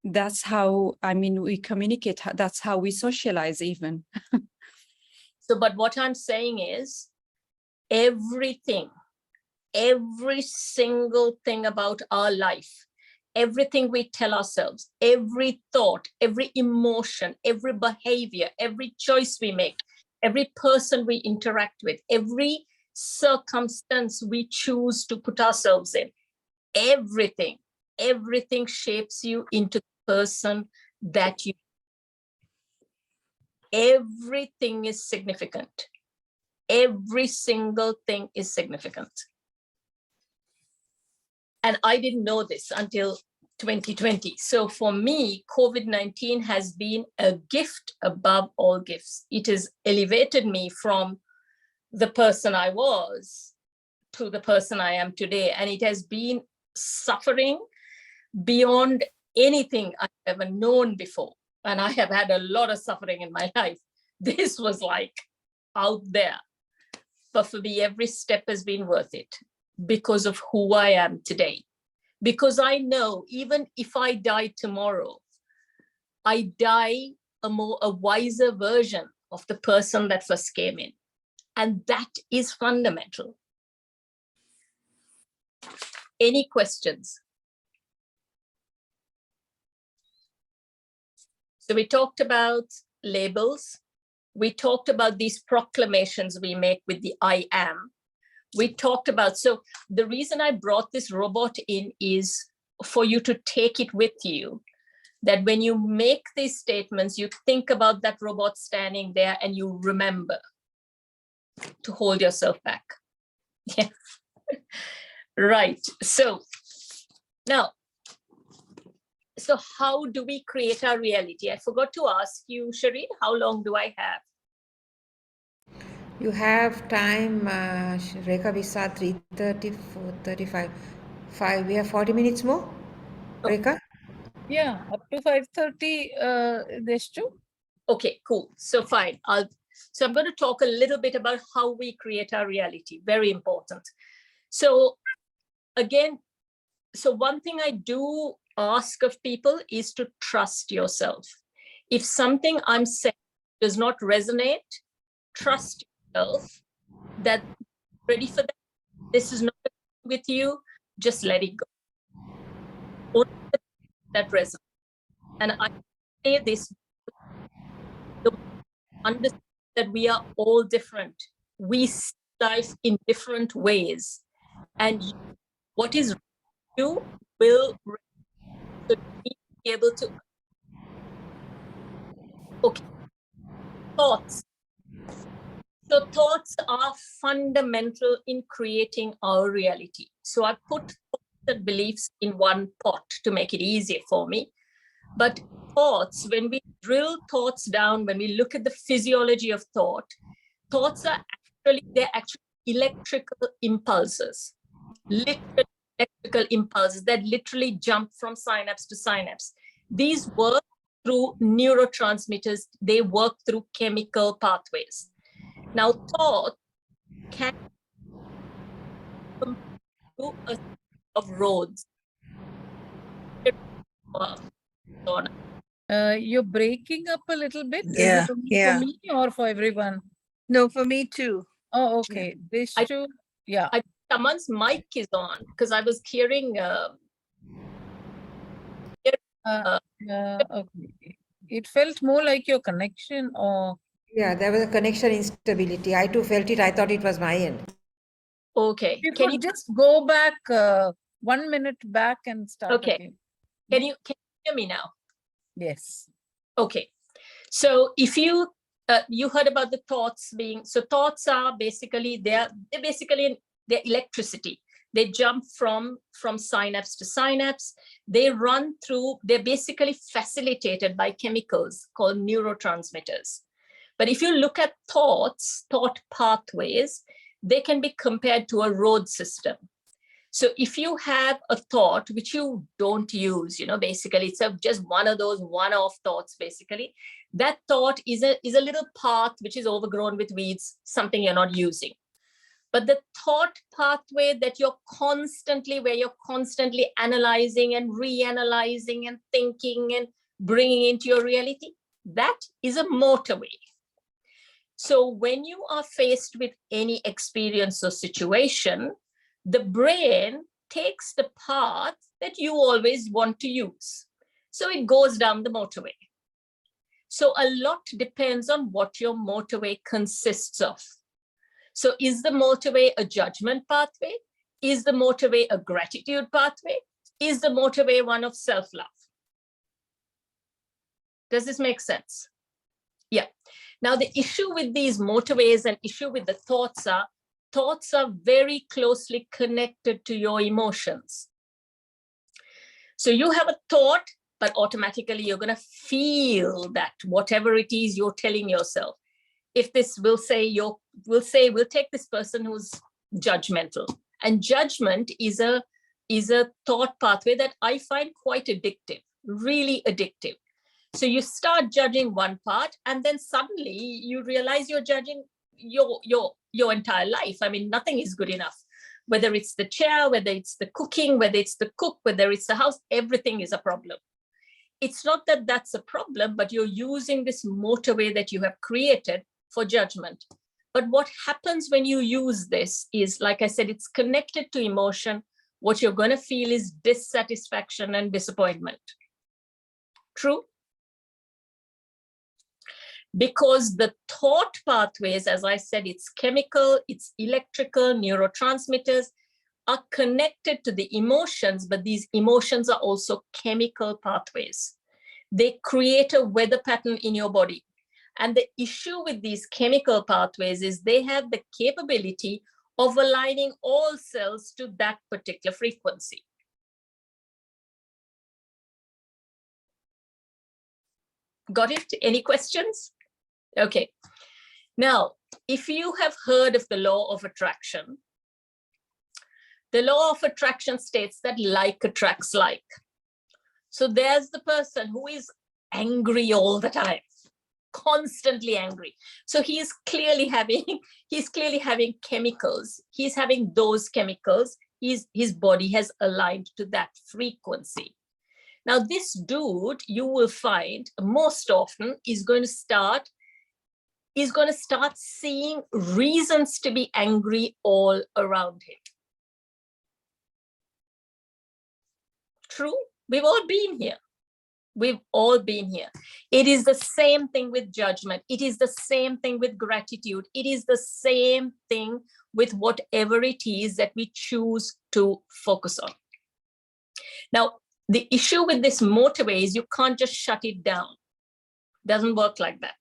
S6: That's how, I mean, we communicate. That's how we socialize even.
S3: So, but what I'm saying is everything, every single thing about our life, everything we tell ourselves, every thought, every emotion, every behavior, every choice we make, every person we interact with, every circumstance we choose to put ourselves in, everything shapes you into the person that you. Everything is significant. Every single thing is significant. And I didn't know this until 2020. So for me, COVID-19 has been a gift above all gifts. It has elevated me from the person I was to the person I am today. And it has been suffering beyond anything I've ever known before. And I have had a lot of suffering in my life. This was like out there. But for me, every step has been worth it because of who I am today. Because I know even if I die tomorrow, I die a wiser version of the person that first came in. And that is fundamental. Any questions? So we talked about labels. We talked about these proclamations we make with the I am. We talked about, so the reason I brought this robot in is for you to take it with you, that when you make these statements, you think about that robot standing there and you remember to hold yourself back. Yeah. Right. So so how do we create our reality? I forgot to ask you, Shireen, how long do I have?
S2: You have time, Rekha, we start 3:30, 4:35, 5. We have 40 minutes more, Rekha?
S1: Yeah, up to 5:30, Deschu.
S3: Okay, cool. So fine. So I'm going to talk a little bit about how we create our reality. Very important. So again, so one thing I do ask of people is to trust yourself. If something I'm saying does not resonate, trust yourself that ready for that. This is not with you. Just let it go. Only that resonates. And I say this, the understand that we are all different. We see life in different ways. And what is you will so be able to, okay, thoughts. So thoughts are fundamental in creating our reality. So I put thoughts and beliefs in one pot to make it easier for me. But thoughts, when we drill thoughts down, when we look at the physiology of thought, thoughts are they're actually electrical impulses, literally electrical impulses that literally jump from synapse to synapse. These work through neurotransmitters, they work through chemical pathways. Now, thought can come through a set of roads.
S1: You're breaking up a little bit.
S5: Yeah,
S1: Is it only
S5: yeah.
S1: for me or for everyone?
S5: No, for me too.
S1: Oh, okay. Deschu, yeah.
S3: Someone's mic is on because I was hearing.
S1: Okay. It felt more like your connection or.
S2: Yeah, there was a connection instability. I too felt it. I thought it was my end.
S3: Okay,
S1: You
S3: can
S1: could
S3: you
S1: just go back 1 minute back and start
S3: Okay.
S1: again.
S3: can you hear me now?
S1: Yes.
S3: Okay, so if you you heard about the thoughts being, so thoughts are basically they're electricity. They jump from synapse to synapse. They run through, they're basically facilitated by chemicals called neurotransmitters. But if you look at thoughts, thought pathways, they can be compared to a road system. So if you have a thought which you don't use, basically it's just one of those one-off thoughts, basically, that thought is a little path which is overgrown with weeds, something you're not using. But the thought pathway that where you're constantly analyzing and reanalyzing and thinking and bringing into your reality, that is a motorway. So when you are faced with any experience or situation, the brain takes the path that you always want to use. So it goes down the motorway. So a lot depends on what your motorway consists of. So is the motorway a judgment pathway? Is the motorway a gratitude pathway? Is the motorway one of self-love? Does this make sense? Yeah. Now the issue with these motorways and issue with the thoughts are very closely connected to your emotions. So you have a thought, but automatically you're going to feel that whatever it is you're telling yourself. If this we'll take this person who's judgmental, and judgment is a thought pathway that I find quite addictive, really addictive. So you start judging one part, and then suddenly you realize you're judging your entire life. I mean, nothing is good enough. Whether it's the chair, whether it's the cooking, whether it's the cook, whether it's the house, everything is a problem. It's not that that's a problem, but you're using this motorway that you have created for judgment. But what happens when you use this is, like I said, it's connected to emotion. What you're going to feel is dissatisfaction and disappointment. True? Because the thought pathways, as I said, it's chemical, it's electrical, neurotransmitters are connected to the emotions, but these emotions are also chemical pathways. They create a weather pattern in your body. And the issue with these chemical pathways is they have the capability of aligning all cells to that particular frequency. Got it? Any questions? Okay. Now, if you have heard of the law of attraction, the law of attraction states that like attracts like. So there's the person who is angry all the time, constantly angry. So he's clearly having chemicals. He's having those chemicals. His body has aligned to that frequency. Now, this dude, you will find most often is going to start seeing reasons to be angry all around him. True? We've all been here. We've all been here. It is the same thing with judgment. It is the same thing with gratitude. It is the same thing with whatever it is that we choose to focus on. Now, the issue with this motorway is you can't just shut it down. Doesn't work like that.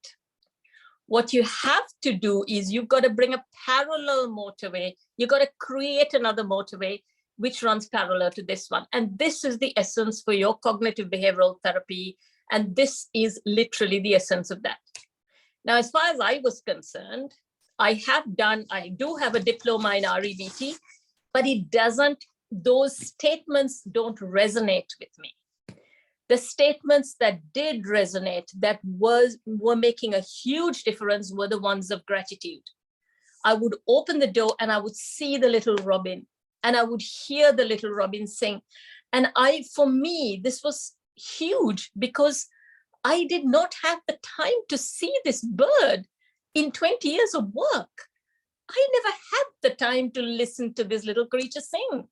S3: What you have to do is you've got to bring a parallel motorway. You've got to create another motorway which runs parallel to this one. And this is the essence for your cognitive behavioral therapy. And this is literally the essence of that. Now, as far as I was concerned, I do have a diploma in REBT, but those statements don't resonate with me. The statements that did resonate, that were making a huge difference, were the ones of gratitude. I would open the door and I would see the little robin, and I would hear the little robin sing. And for me, this was huge because I did not have the time to see this bird in 20 years of work. I never had the time to listen to this little creature sing.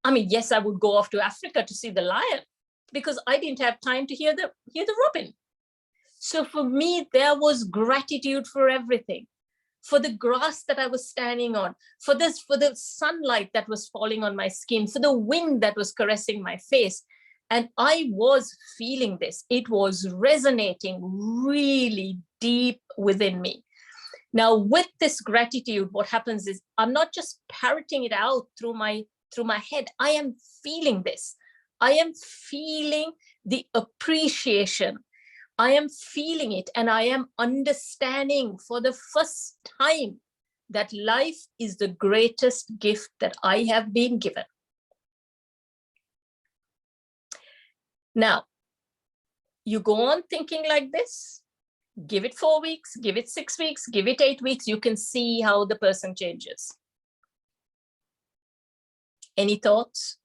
S3: I mean, yes, I would go off to Africa to see the lion because I didn't have time to hear the robin. So for me, there was gratitude for everything. For the grass that I was standing on, for the sunlight that was falling on my skin, for the wind that was caressing my face. And I was feeling this. It was resonating really deep within me. Now, with this gratitude, what happens is I'm not just parroting it out through my head. I am feeling this. I am feeling the appreciation. I am feeling it, and I am understanding for the first time that life is the greatest gift that I have been given. Now, you go on thinking like this, give it 4 weeks, give it 6 weeks, give it 8 weeks, you can see how the person changes. Any thoughts?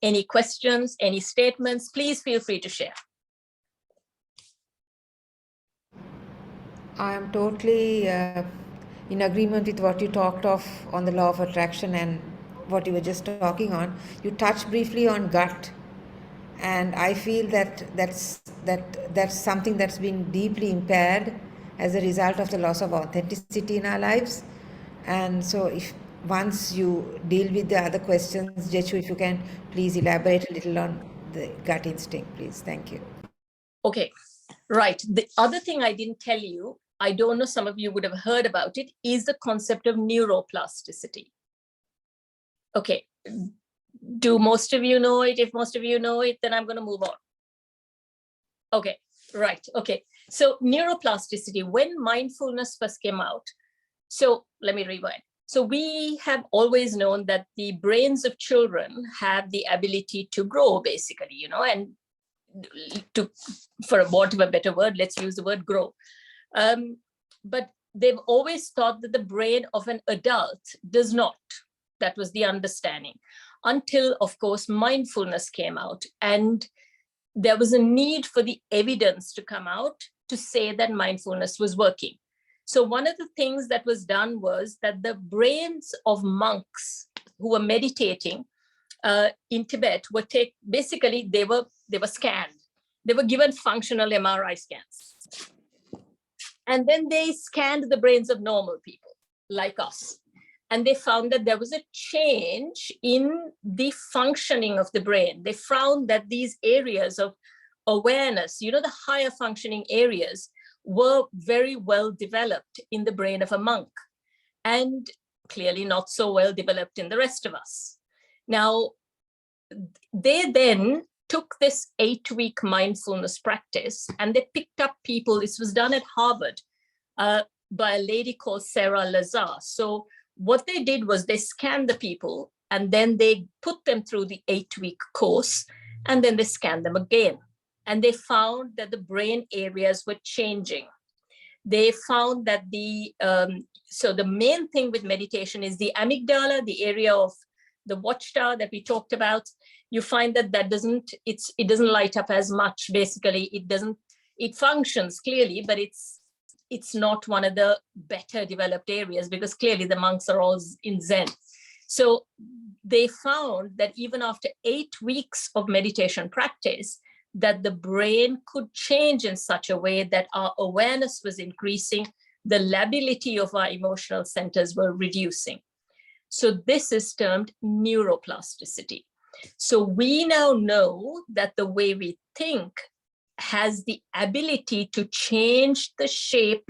S3: Any questions? Any statements? Please feel free to share.
S2: I am totally in agreement with what you talked of on the law of attraction and what you were just talking on. You touched briefly on gut, and I feel that's something that's been deeply impaired as a result of the loss of authenticity in our lives. And so if once you deal with the other questions, Deschu, if you can please elaborate a little on the gut instinct, please. Thank you.
S3: Okay, right. The other thing I didn't tell you, I don't know, some of you would have heard about it, is the concept of neuroplasticity. Okay, do most of you know it? If most of you know it, then I'm going to move on. Okay, right. Okay, so neuroplasticity, when mindfulness first came out, so let me rewind. So we have always known that the brains of children have the ability to grow, basically, and for want of a better word, let's use the word grow. But they've always thought that the brain of an adult does not. That was the understanding. Until, of course, mindfulness came out. And there was a need for the evidence to come out to say that mindfulness was working. So one of the things that was done was that the brains of monks who were meditating in Tibet were basically they were scanned. They were given functional MRI scans. And then they scanned the brains of normal people like us. And they found that there was a change in the functioning of the brain. They found that these areas of awareness, the higher functioning areas, were very well developed in the brain of a monk, and clearly not so well developed in the rest of us. Now, they then took this 8-week mindfulness practice and they picked up people. This was done at Harvard by a lady called Sarah Lazar. So what they did was they scanned the people and then they put them through the 8-week course, and then they scanned them again. And they found that the brain areas were changing. They found that so the main thing with meditation is the amygdala, the area of the watchtower that we talked about. You find that it doesn't light up as much. Basically, it functions clearly, but it's not one of the better developed areas, because clearly the monks are all in Zen. So they found that even after 8 weeks of meditation practice, that the brain could change in such a way that our awareness was increasing, the lability of our emotional centers were reducing. So this is termed neuroplasticity. So we now know that the way we think has the ability to change the shape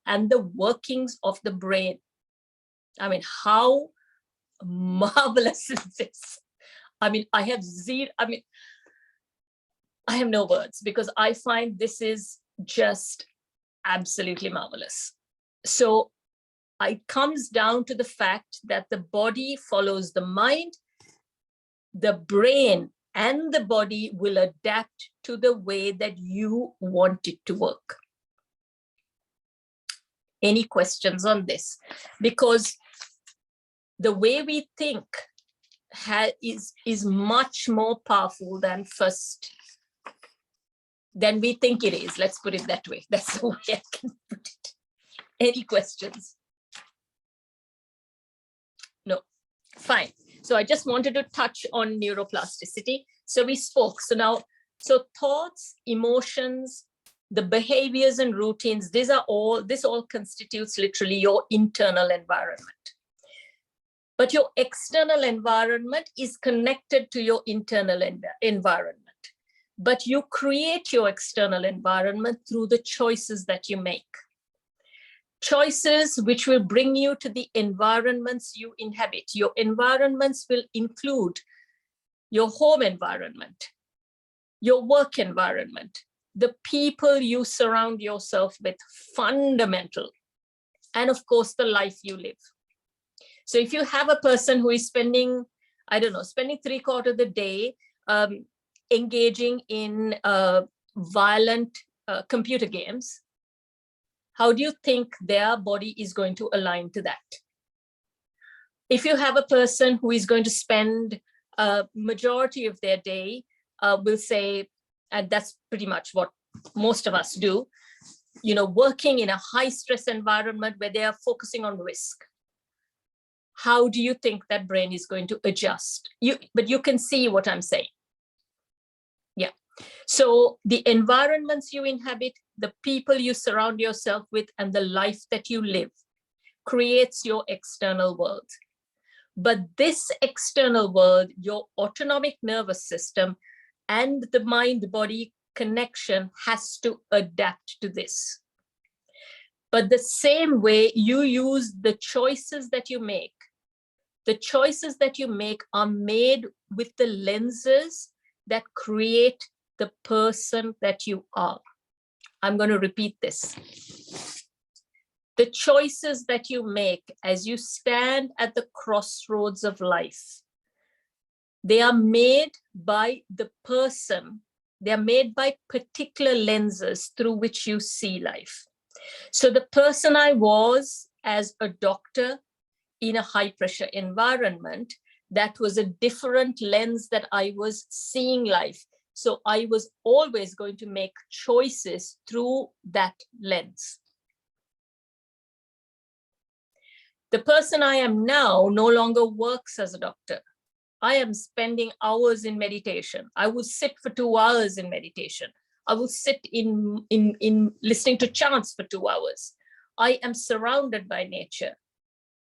S3: and the workings of the brain. I mean, how marvelous is this? I mean, I have no words, because I find this is just absolutely marvelous. So it comes down to the fact that the body follows the mind, the brain and the body will adapt to the way that you want it to work. Any questions on this? Because the way we think is much more powerful than we think it is. Let's put it that way. That's the way I can put it. Any questions? No, fine. So I just wanted to touch on neuroplasticity. So we spoke. So thoughts, emotions, the behaviors and routines, this all constitutes literally your internal environment. But your external environment is connected to your internal environment. But you create your external environment through the choices that you make. Choices which will bring you to the environments you inhabit. Your environments will include your home environment, your work environment, the people you surround yourself with, fundamental, and of course, the life you live. So if you have a person who is spending 3/4 of the day engaging in violent computer games, how do you think their body is going to align to that? If you have a person who is going to spend a majority of their day, we'll say, and that's pretty much what most of us do, working in a high stress environment where they are focusing on risk, how do you think that brain is going to adjust? But you can see what I'm saying. Yeah. So the environments you inhabit, the people you surround yourself with, and the life that you live creates your external world. But this external world, your autonomic nervous system and the mind-body connection has to adapt to this. But the same way you use the choices that you make, the choices that you make are made with the lenses that create the person that you are. I'm going to repeat this. The choices that you make as you stand at the crossroads of life, they are made by the person. They are made by particular lenses through which you see life. So the person I was as a doctor in a high pressure environment, that was a different lens that I was seeing life. So I was always going to make choices through that lens. The person I am now no longer works as a doctor. I am spending hours in meditation. I will sit for 2 hours in meditation. I will sit in listening to chants for 2 hours. I am surrounded by nature.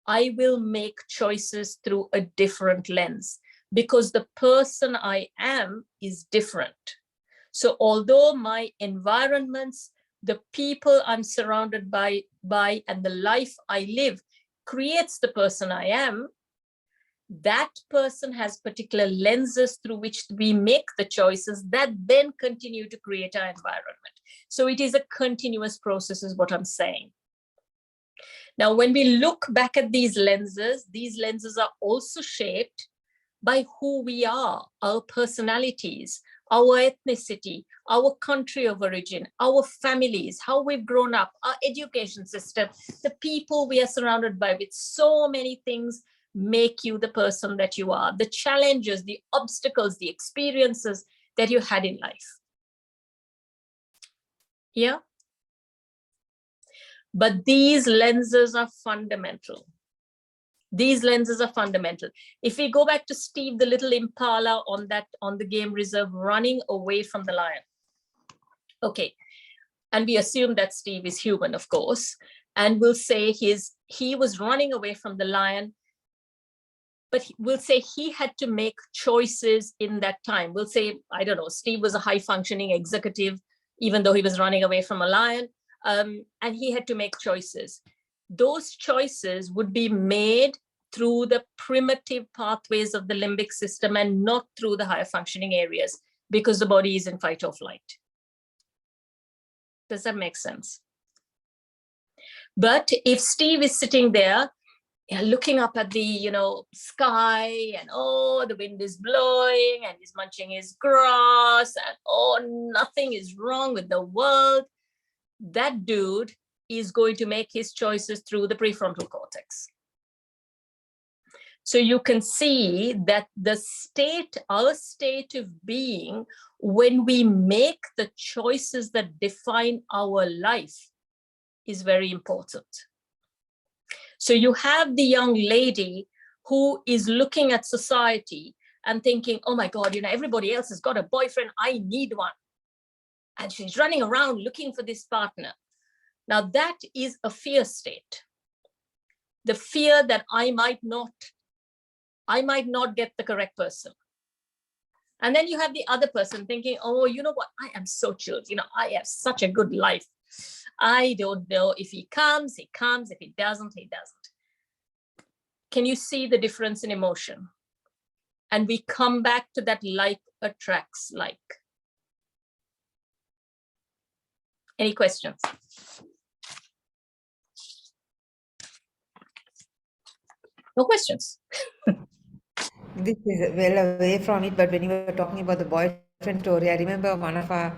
S3: I will make choices through a different lens because the person I am is different. So although my environments, the people I'm surrounded by and the life I live creates the person I am, that person has particular lenses through which we make the choices that then continue to create our environment. So it is a continuous process is what I'm saying. Now, when we look back at these lenses are also shaped by who we are, our personalities, our ethnicity, our country of origin, our families, how we've grown up, our education system, the people we are surrounded by. With so many things make you the person that you are, the challenges, the obstacles, the experiences that you had in life. Yeah. But these lenses are fundamental. These lenses are fundamental. If we go back to Steve, the little impala on the game reserve, running away from the lion. Okay, and we assume that Steve is human, of course, and we'll say he was running away from the lion, but we'll say he had to make choices in that time. We'll say, I don't know, Steve was a high-functioning executive, even though he was running away from a lion, and he had to make choices. Those choices would be made through the primitive pathways of the limbic system and not through the higher functioning areas, because the body is in fight or flight. Does that make sense? But if Steve is sitting there, looking up at the sky, and oh, the wind is blowing, and he's munching his grass, and oh, nothing is wrong with the world, that dude is going to make his choices through the prefrontal cortex. So you can see that our state of being, when we make the choices that define our life, is very important. So you have the young lady who is looking at society and thinking, oh my God, everybody else has got a boyfriend, I need one. And she's running around looking for this partner. Now that is a fear state. The fear that I might not get the correct person. And then you have the other person thinking, oh, you know what? I am so chilled. I have such a good life. I don't know, if he comes, he comes. If he doesn't, he doesn't. Can you see the difference in emotion? And we come back to that like attracts like. Any questions? No questions.
S2: This is well away from it, but when you were talking about the boyfriend story, I remember one of our,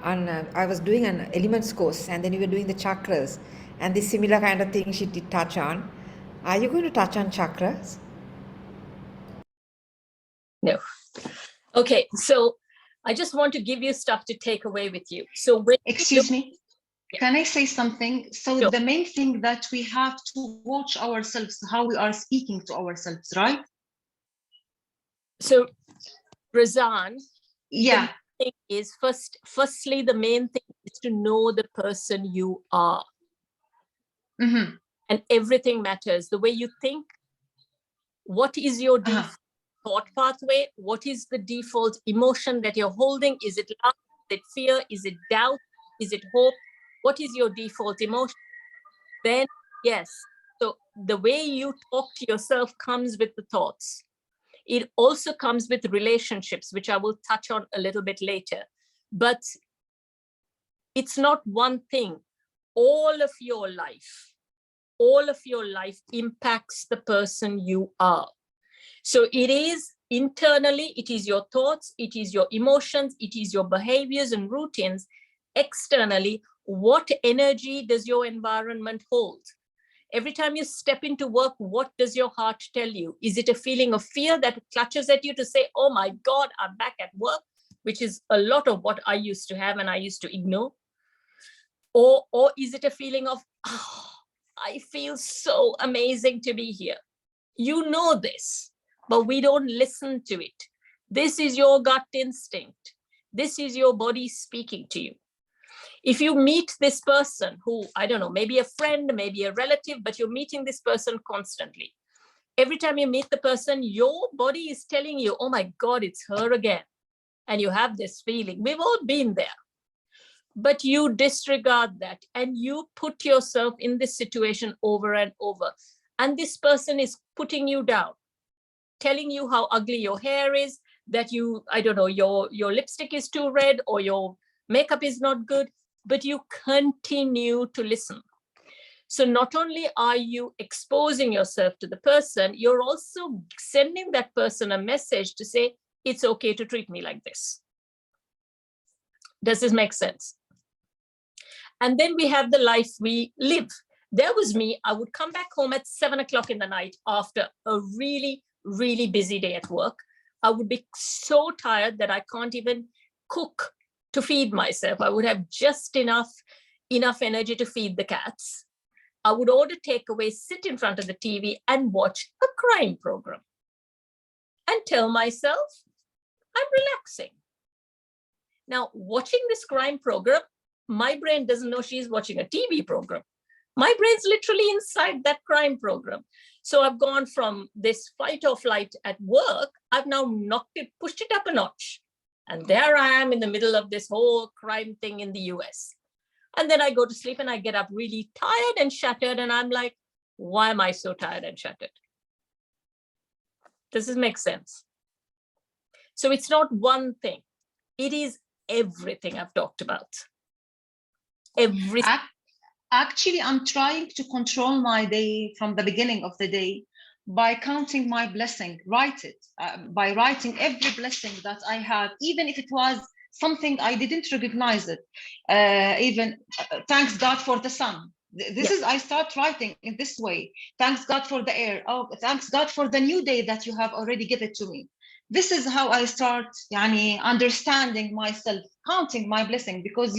S2: I was doing an elements course, and then we were doing the chakras, and this similar kind of thing she did touch on. Are you going to touch on chakras?
S3: No. Okay, so I just want to give you stuff to take away with you. So when
S7: excuse me,
S3: yeah.
S7: Can I say something? So
S3: Sure.
S7: The main thing that we have to watch ourselves, how we are speaking to ourselves, right?
S3: So Razan,
S7: Yeah.
S3: the thing is firstly, the main thing is to know the person you are.
S7: Mm-hmm.
S3: And everything matters. The way you think, what is your default thought pathway? What is the default emotion that you're holding? Is it love? Is it fear? Is it doubt? Is it hope? What is your default emotion? Then, yes. So the way you talk to yourself comes with the thoughts. It also comes with relationships, which I will touch on a little bit later. But it's not one thing. All of your life impacts the person you are. So it is internally, it is your thoughts, it is your emotions, it is your behaviors and routines. Externally, what energy does your environment hold? Every time you step into work, what does your heart tell you? Is it a feeling of fear that clutches at you to say, oh my God, I'm back at work, which is a lot of what I used to have and I used to ignore? Or is it a feeling of, oh, I feel so amazing to be here? You know this, but we don't listen to it. This is your gut instinct. This is your body speaking to you. If you meet this person who, I don't know, maybe a friend, maybe a relative, but you're meeting this person constantly. Every time you meet the person, your body is telling you, oh my God, it's her again. And you have this feeling. We've all been there. But you disregard that and you put yourself in this situation over and over. And this person is putting you down. telling you how ugly your hair is, that you, I don't know, your lipstick is too red or your makeup is not good, but you continue to listen. So not only are you exposing yourself to the person, you're also sending that person a message to say, it's okay to treat me like this. Does this make sense? And then we have the life we live. There was me, I would come back home at 7 o'clock in the night after a really, really busy day at work. I would be so tired that I can't even cook to feed myself. I would have just enough energy to feed the cats. I would order takeaway, sit in front of the TV and watch a crime program and tell myself I'm relaxing. Now, watching this crime program, my brain doesn't know she's watching a TV program. My brain's literally inside that crime program. So I've gone from this fight or flight at work, I've now pushed it up a notch. And there I am in the middle of this whole crime thing in the US. And then I go to sleep and I get up really tired and shattered. And I'm like, why am I so tired and shattered? Does this make sense? So it's not one thing. It is everything I've talked about. Everything.
S7: Actually, I'm trying to control my day from the beginning of the day by counting my blessing, by writing every blessing that I have, even if it was something I didn't recognize it. Thanks God for the sun. This is, I start writing in this way. Thanks God for the air. Oh, thanks God for the new day that you have already given to me. This is how I start understanding myself, counting my blessing, because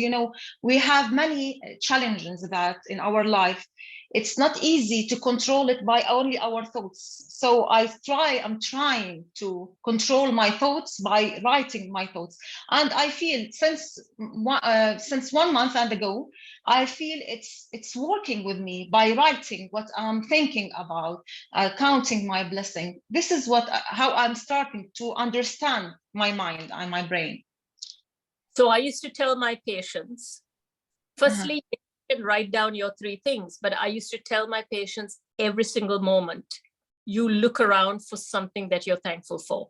S7: we have many challenges that in our life, it's not easy to control it by only our thoughts. So I'm trying to control my thoughts by writing my thoughts. And I feel since 1 month and ago, I feel it's working with me by writing what I'm thinking about, counting my blessing. This is how I'm starting to understand my mind and my brain.
S3: So I used to tell my patients, firstly, you can write down your 3 things, but I used to tell my patients every single moment, you look around for something that you're thankful for.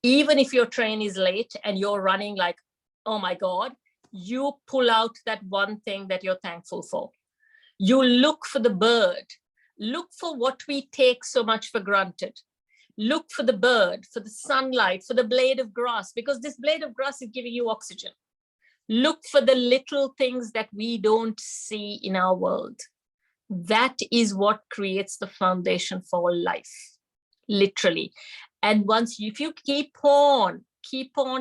S3: Even if your train is late and you're running like, oh my God, you pull out that one thing that you're thankful for. You look for the bird, look for what we take so much for granted. Look for the bird, for the sunlight, for the blade of grass, because this blade of grass is giving you oxygen. Look for the little things that we don't see in our world. That is what creates the foundation for life, literally. And if you keep on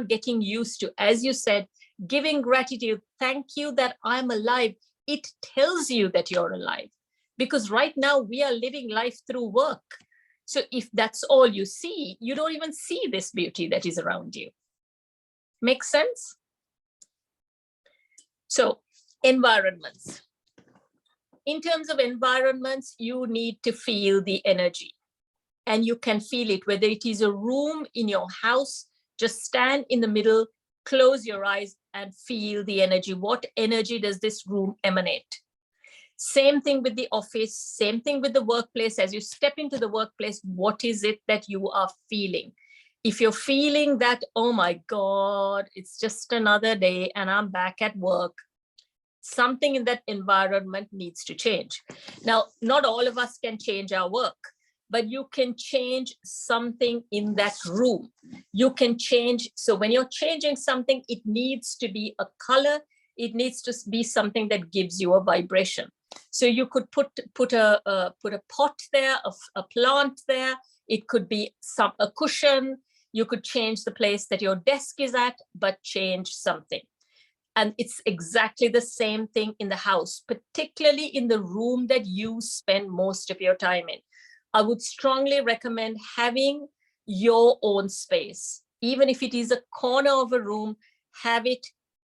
S3: getting used to, as you said, giving gratitude, thank you that I'm alive, it tells you that you're alive. Because right now we are living life through work. So if that's all you see, you don't even see this beauty that is around you. Make sense? So environments. In terms of environments, you need to feel the energy. And you can feel it, whether it is a room in your house, just stand in the middle, close your eyes and feel the energy. What energy does this room emanate? Same thing with the office, same thing with the workplace. As you step into the workplace, what is it that you are feeling? If you're feeling that, oh my God, it's just another day and I'm back at work, something in that environment needs to change. Now, not all of us can change our work, but you can change something in that room. You can change. So when you're changing something, it needs to be a color. It needs to be something that gives you a vibration. So you could put a pot there, a plant there. It could be a cushion. You could change the place that your desk is at, but change something. And it's exactly the same thing in the house, particularly in the room that you spend most of your time in. I would strongly recommend having your own space. Even if it is a corner of a room,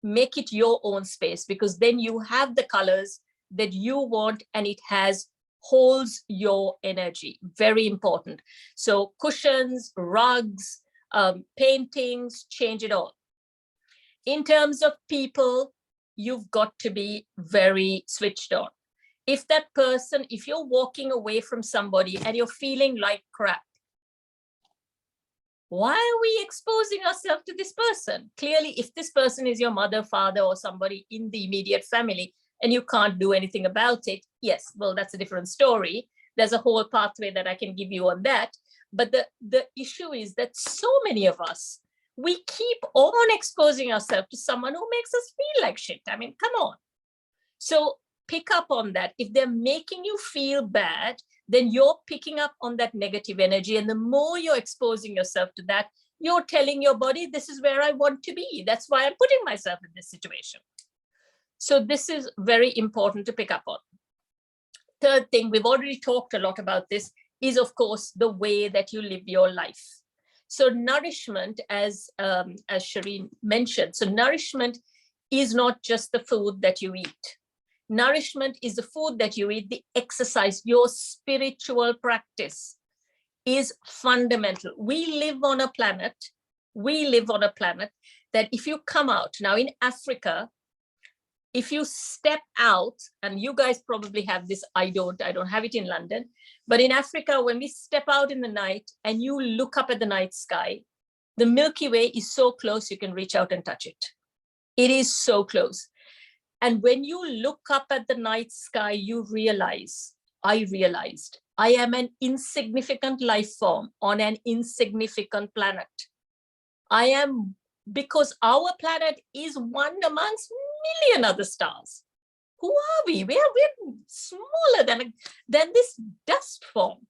S3: make it your own space, because then you have the colors that you want and it holds your energy. Very important. So cushions, rugs, paintings, change it all. In terms of people, you've got to be very switched on. If you're walking away from somebody and you're feeling like crap, Why are we exposing ourselves to this person? Clearly, if this person is your mother, father, or somebody in the immediate family, and you can't do anything about it, yes, well, that's a different story. There's a whole pathway that I can give you on that. But the issue is that so many of us, we keep on exposing ourselves to someone who makes us feel like shit. I mean, come on. So pick up on that. If they're making you feel bad, then you're picking up on that negative energy. And the more you're exposing yourself to that, you're telling your body, this is where I want to be. That's why I'm putting myself in this situation. So this is very important to pick up on. Third thing, we've already talked a lot about this, is of course the way that you live your life. So nourishment, as Shireen mentioned, so nourishment is not just the food that you eat. Nourishment is the food that you eat, the exercise, your spiritual practice is fundamental. We live on a planet that if you come out, now in Africa, if you step out, and you guys probably have this, I don't have it in London, but in Africa, when we step out in the night and you look up at the night sky, the Milky Way is so close you can reach out and touch it. It is so close. And when you look up at the night sky, you realize, I realized, I am an insignificant life form on an insignificant planet. I am, because our planet is one amongst million other stars. Who are we? We're smaller than this dust form.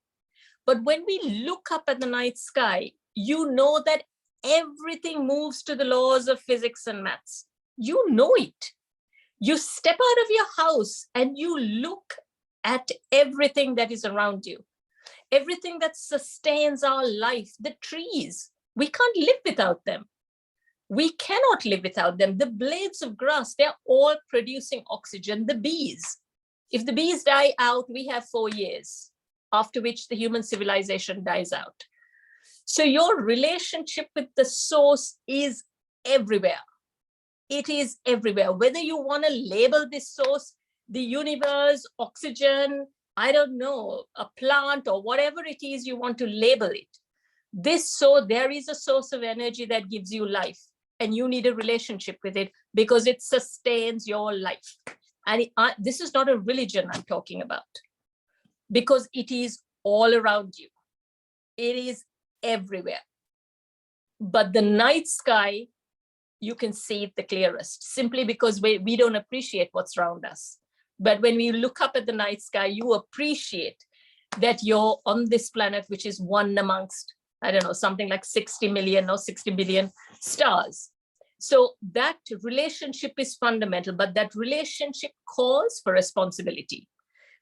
S3: But when we look up at the night sky, you know that everything moves to the laws of physics and maths. You know it. You step out of your house and you look at everything that is around you, everything that sustains our life, the trees. We can't live without them. We cannot live without them. The blades of grass, they're all producing oxygen. The bees, if the bees die out, we have 4 years, after which the human civilization dies out. So your relationship with the source is everywhere. It is everywhere. Whether you want to label this source, the universe, oxygen, I don't know, a plant or whatever it is you want to label it. There is a source of energy that gives you life, and you need a relationship with it because it sustains your life. And this is not a religion I'm talking about, because it is all around you. It is everywhere. But the night sky, you can see it the clearest, simply because we don't appreciate what's around us. But when we look up at the night sky, you appreciate that you're on this planet, which is one amongst, I don't know, something like 60 million or 60 billion stars. So that relationship is fundamental, but that relationship calls for responsibility,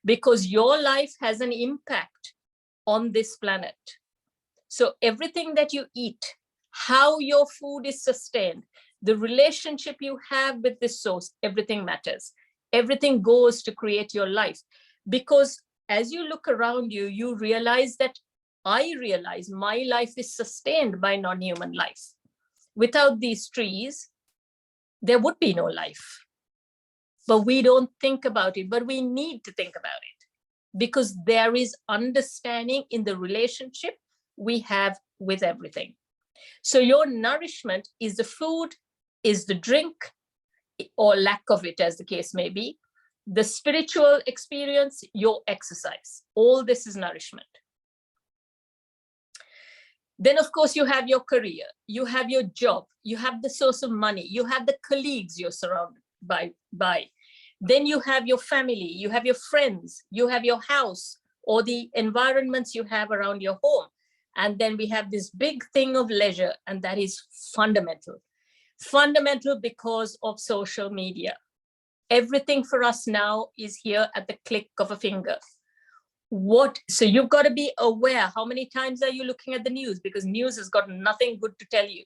S3: because your life has an impact on this planet. So everything that you eat, how your food is sustained, the relationship you have with this source, everything matters. Everything goes to create your life. Because as you look around you, you realize that I realize my life is sustained by non-human life. Without these trees, there would be no life. But we don't think about it, but we need to think about it, because there is understanding in the relationship we have with everything. So your nourishment is the food, is the drink, or lack of it, as the case may be, the spiritual experience, your exercise. All this is nourishment. Then, of course, you have your career, you have your job, you have the source of money, you have the colleagues you're surrounded by. Then you have your family, you have your friends, you have your house, or the environments you have around your home. And then we have this big thing of leisure, and that is fundamental. Fundamental because of social media. Everything for us now is here at the click of a finger. So you've got to be aware, how many times are you looking at the news? Because news has got nothing good to tell you.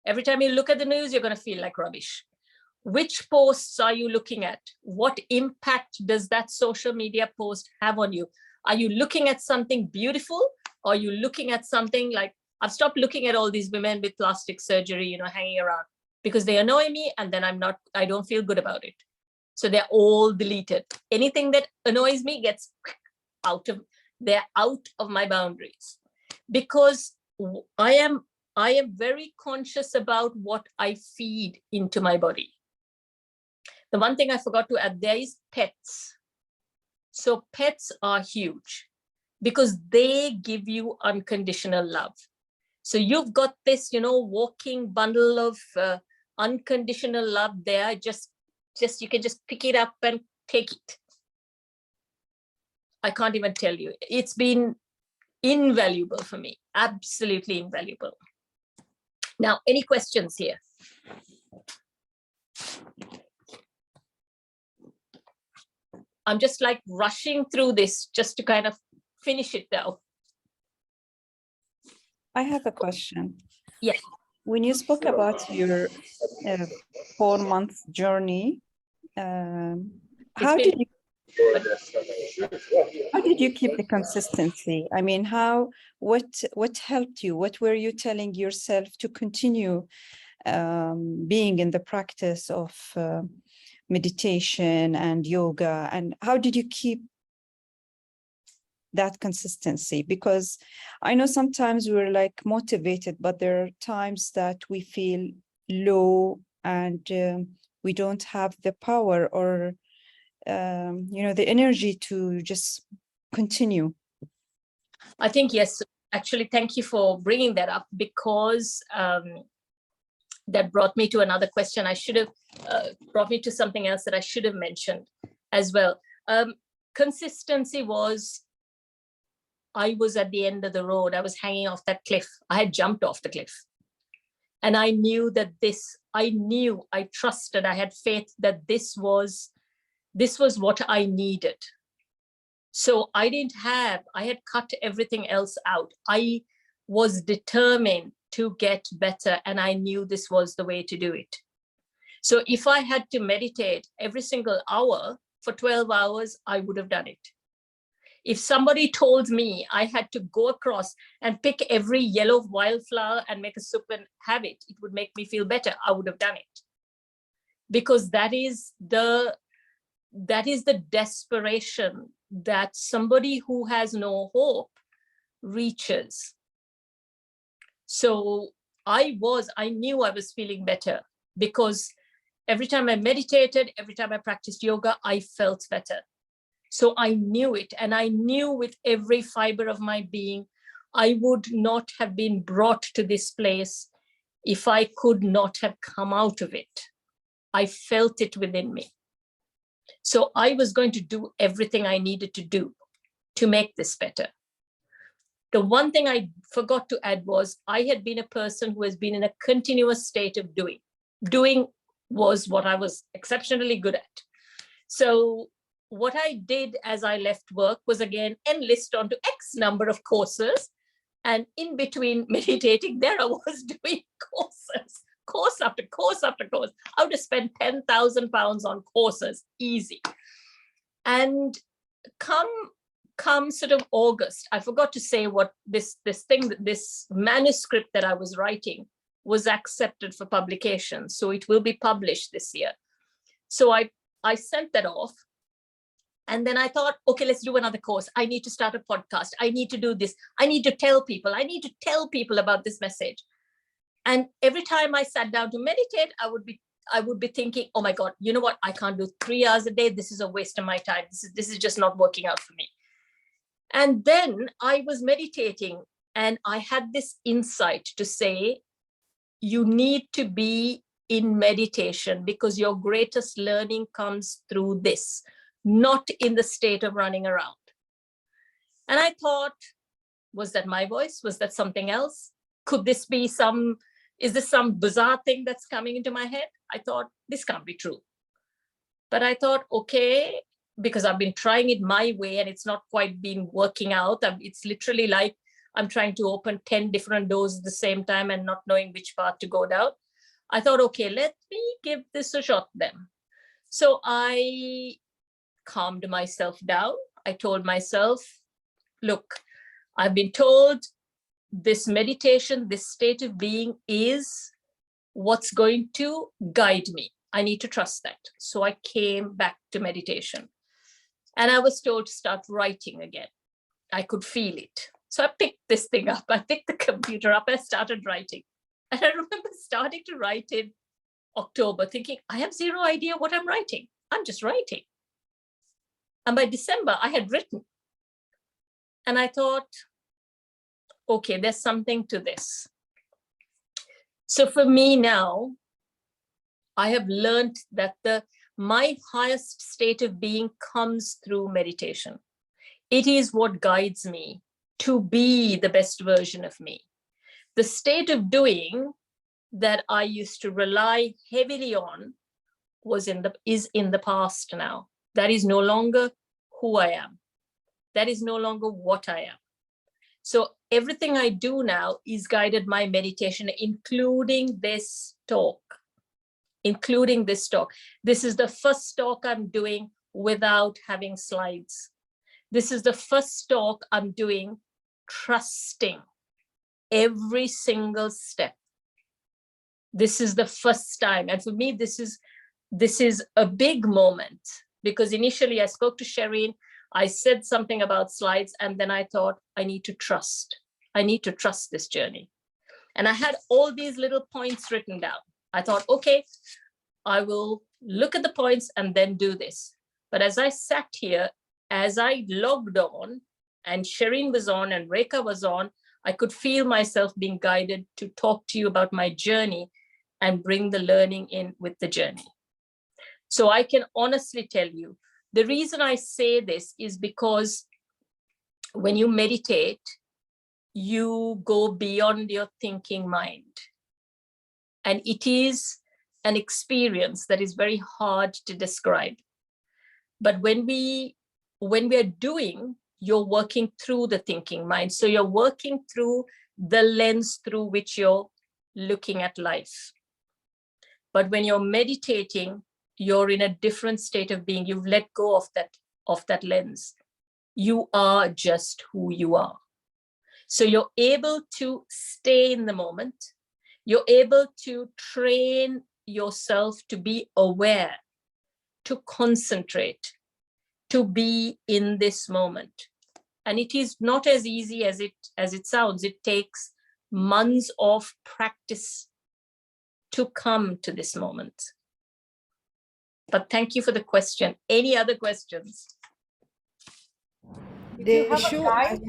S3: Every time you look at the news, you're going to feel like rubbish. Which posts are you looking at? What impact does that social media post have on you? Are you looking at something beautiful? Or are you looking at something like, I've stopped looking at all these women with plastic surgery, hanging around, because they annoy me, and then I don't feel good about it. So they're all deleted. Anything that annoys me gets they're out of my boundaries, because I am I am very conscious about what I feed into my body. The one thing I forgot to add there is pets. So pets are huge because they give you unconditional love. So you've got this, walking bundle of unconditional love there. Just you can just pick it up and take it. I can't even tell you. It's been invaluable for me, absolutely invaluable. Now, any questions here? I'm just like rushing through this just to kind of finish it now.
S6: I have a question.
S3: Yes.
S6: When you spoke about your 4-month journey, how did you keep the consistency? I mean, what helped you? What were you telling yourself to continue being in the practice of meditation and yoga? And how did you keep that consistency? Because I know sometimes we're like motivated, but there are times that we feel low and we don't have the power or the energy to just continue.
S3: I think, yes, actually, thank you for bringing that up, because that brought me to another question. I should have brought me to something else that I should have mentioned as well. Consistency was, I was at the end of the road. I was hanging off that cliff. I had jumped off the cliff. And I knew that I trusted, I had faith that this was what I needed. So I had cut everything else out. I was determined to get better, and I knew this was the way to do it. So if I had to meditate every single hour for 12 hours, I would have done it. If somebody told me I had to go across and pick every yellow wildflower and make a soup and have it, it would make me feel better, I would have done it. Because that is the desperation that somebody who has no hope reaches. So I knew I was feeling better, because every time I meditated, every time I practiced yoga, I felt better. So I knew it, and I knew with every fiber of my being, I would not have been brought to this place if I could not have come out of it. I felt it within me. So I was going to do everything I needed to do to make this better. The one thing I forgot to add was I had been a person who has been in a continuous state of doing. Doing was what I was exceptionally good at. So what I did as I left work was again enlist onto X number of courses. And in between meditating, there I was doing courses, course after course after course. I would have spent £10,000 on courses, easy. And come sort of August, I forgot to say what this manuscript that I was writing was accepted for publication. So it will be published this year. So I sent that off. And then I thought, okay, let's do another course. I need to start a podcast. I need to do this. I need to tell people. I need to tell people about this message. And every time I sat down to meditate, I would be thinking, oh my God, you know what? I can't do 3 hours a day. This is a waste of my time. This is just not working out for me. And then I was meditating, and I had this insight to say, you need to be in meditation because your greatest learning comes through this, not in the state of running around. And I thought, was that my voice? Was that something else? Could this be is this some bizarre thing that's coming into my head? I thought, this can't be true. But I thought, okay, because I've been trying it my way and it's not quite been working out. It's literally like I'm trying to open 10 different doors at the same time and not knowing which path to go down. I thought, okay, let me give this a shot then. So I calmed myself down. I told myself, look, I've been told this meditation, this state of being is what's going to guide me. I need to trust that. So I came back to meditation. And I was told to start writing again. I could feel it. So I picked this thing up. I picked the computer up. I started writing. And I remember starting to write in October, thinking, I have zero idea what I'm writing. I'm just writing. And by December, I had written. And I thought, okay, there's something to this. So for me now, I have learned that my highest state of being comes through meditation. It is what guides me to be the best version of me. The state of doing that I used to rely heavily on is in the past now. That is no longer who I am. That is no longer what I am. So everything I do now is guided by meditation, including this talk. This is the first talk I'm doing without having slides. This is the first talk I'm doing trusting every single step. This is the first time. And for me, this is a big moment, because initially I spoke to Shireen, I said something about slides, and then I thought, I need to trust. I need to trust this journey. And I had all these little points written down. I thought, okay, I will look at the points and then do this. But as I sat here, as I logged on, and Shireen was on and Rekha was on, I could feel myself being guided to talk to you about my journey and bring the learning in with the journey. So I can honestly tell you, the reason I say this is because when you meditate, you go beyond your thinking mind. And it is an experience that is very hard to describe. But when we are doing, you're working through the thinking mind. So you're working through the lens through which you're looking at life. But when you're meditating, you're in a different state of being. You've let go of that lens. You are just who you are. So you're able to stay in the moment. You're able to train yourself to be aware, to concentrate, to be in this moment. And it is not as easy as it sounds. It takes months of practice to come to this moment. But thank you for the question. Any other questions?
S4: Did you have a
S2: Deschu,
S4: guide?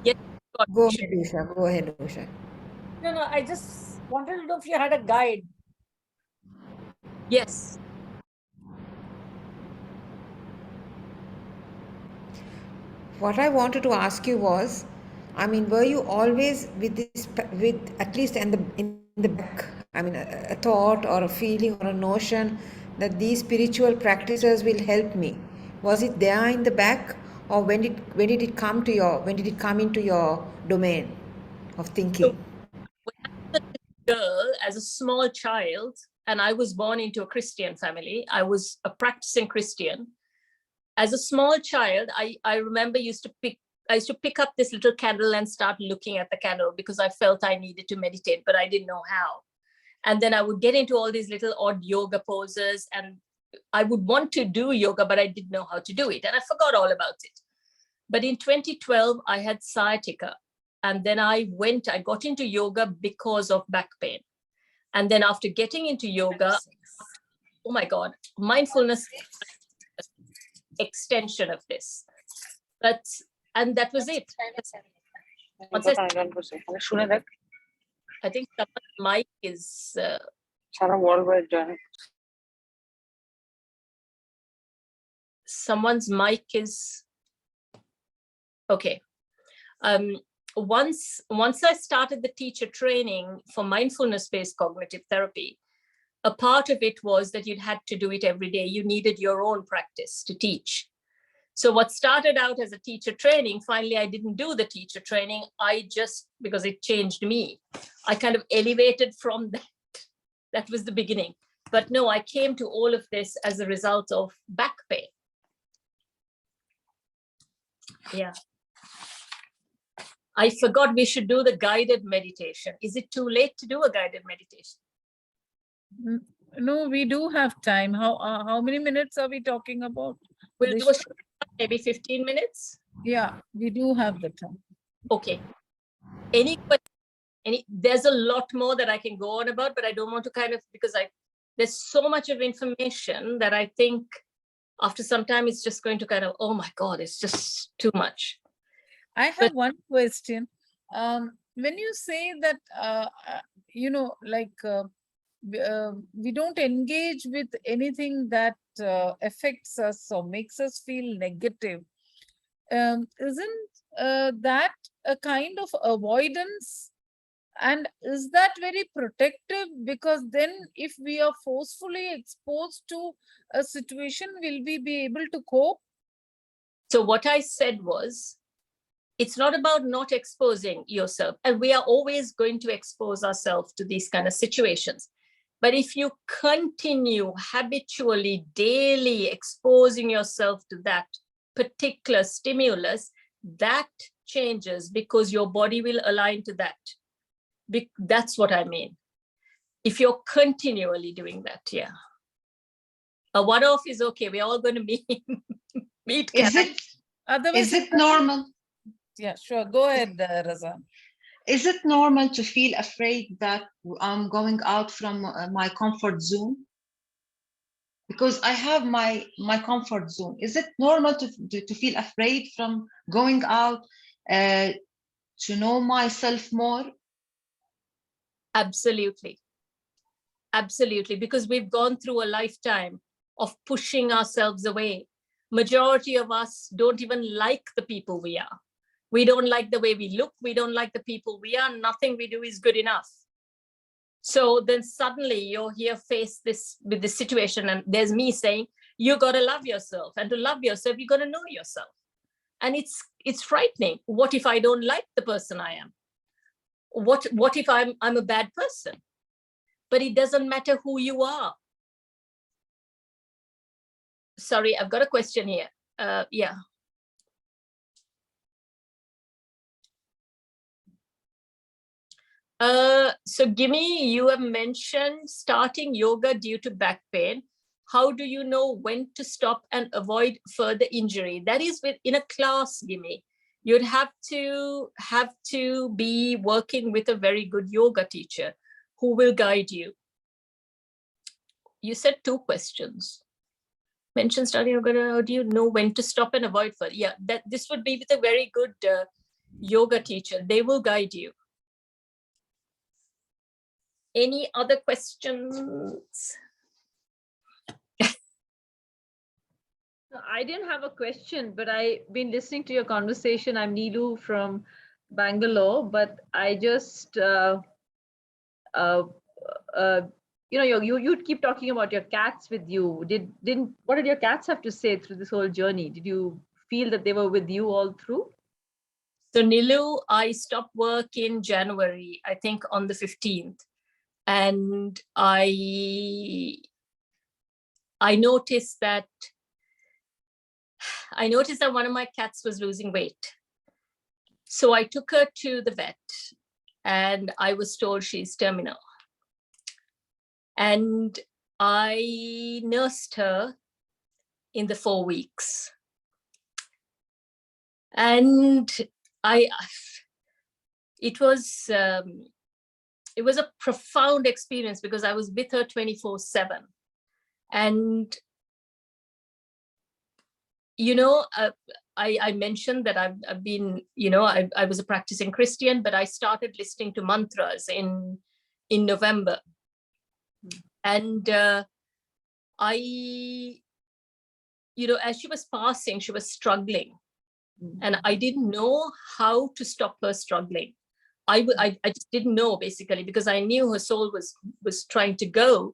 S3: Yes.
S2: Go ahead, Usha. Go ahead, Usha.
S4: No, I just wanted to know if you had a guide.
S3: Yes.
S2: What I wanted to ask you was, I mean, were you always with at least in the back, I mean, a thought or a feeling or a notion that these spiritual practices will help me? Was it there in the back, or when did it come into your domain of thinking?
S3: When I was a girl, as a small child, and I was born into a Christian family, I was a practicing Christian. As a small child, I remember I used to pick up this little candle and start looking at the candle because I felt I needed to meditate, but I didn't know how. And then I would get into all these little odd yoga poses, and I would want to do yoga, but I didn't know how to do it. And I forgot all about it. But in 2012, I had sciatica. And then I got into yoga because of back pain. And then after getting into yoga, oh my God, mindfulness extension of this. And that was it. Once I think someone's mic is someone's mic is okay. Once I started the teacher training for mindfulness-based cognitive therapy, a part of it was that you'd had to do it every day. You needed your own practice to teach. So what started out as a teacher training, finally, I didn't do the teacher training. Because it changed me, I kind of elevated from that. That was the beginning. But no, I came to all of this as a result of back pain. Yeah. I forgot we should do the guided meditation. Is it too late to do a guided meditation?
S1: No, we do have time. How many minutes are we talking about?
S3: We'll do maybe 15 minutes.
S1: Yeah, we do have the time.
S3: Okay. Any question? There's a lot more that I can go on about, but I don't want to kind of, because there's so much of information that I think after some time it's just going to kind of, oh my God, it's just too much.
S1: I have one question. When you say that, we don't engage with anything that affects us or makes us feel negative, isn't that a kind of avoidance? And is that very protective? Because then if we are forcefully exposed to a situation, will we be able to cope?
S3: So what I said was, it's not about not exposing yourself. And we are always going to expose ourselves to these kind of situations. But if you continue habitually, daily exposing yourself to that particular stimulus, that changes because your body will align to that. That's what I mean. If you're continually doing that, yeah. A one-off is okay. We're all going to meet.
S7: Is it normal?
S1: Yeah, sure. Go ahead, Razan.
S7: Is it normal to feel afraid that I'm going out from my comfort zone? Because I have my comfort zone. Is it normal to feel afraid from going out, to know myself more?
S3: Absolutely. Absolutely, because we've gone through a lifetime of pushing ourselves away. Majority of us don't even like the people we are. We don't like the way we look. We don't like the people we are. Nothing we do is good enough. So then suddenly you're here faced with this situation, and there's me saying, you got to love yourself. And to love yourself, you got to know yourself. And it's frightening. What if I don't like the person I am? What if I'm a bad person? But it doesn't matter who you are. Sorry, I've got a question here. Yeah. So Gimme, you have mentioned starting yoga due to back pain. How do you know when to stop and avoid further injury? That is in a class, Gimme. You'd have to be working with a very good yoga teacher who will guide you. You said 2 questions. Mention starting yoga, how do you know when to stop and avoid further? Yeah, this would be with a very good yoga teacher. They will guide you. Any other questions?
S8: I didn't have a question, but I've been listening to your conversation. I'm Neelu from Bangalore, but I just, you keep talking about your cats with you. What did your cats have to say through this whole journey? Did you feel that they were with you all through?
S3: So Nilu, I stopped work in January, I think on the 15th. And I noticed that one of my cats was losing weight. So I took her to the vet and I was told she's terminal. And I nursed her in the 4 weeks. And it was a profound experience because I was with her 24/7. And, I mentioned that I've been, I was a practicing Christian, but I started listening to mantras in November. And as she was passing, she was struggling. And I didn't know how to stop her struggling. I just didn't know, basically, because I knew her soul was trying to go,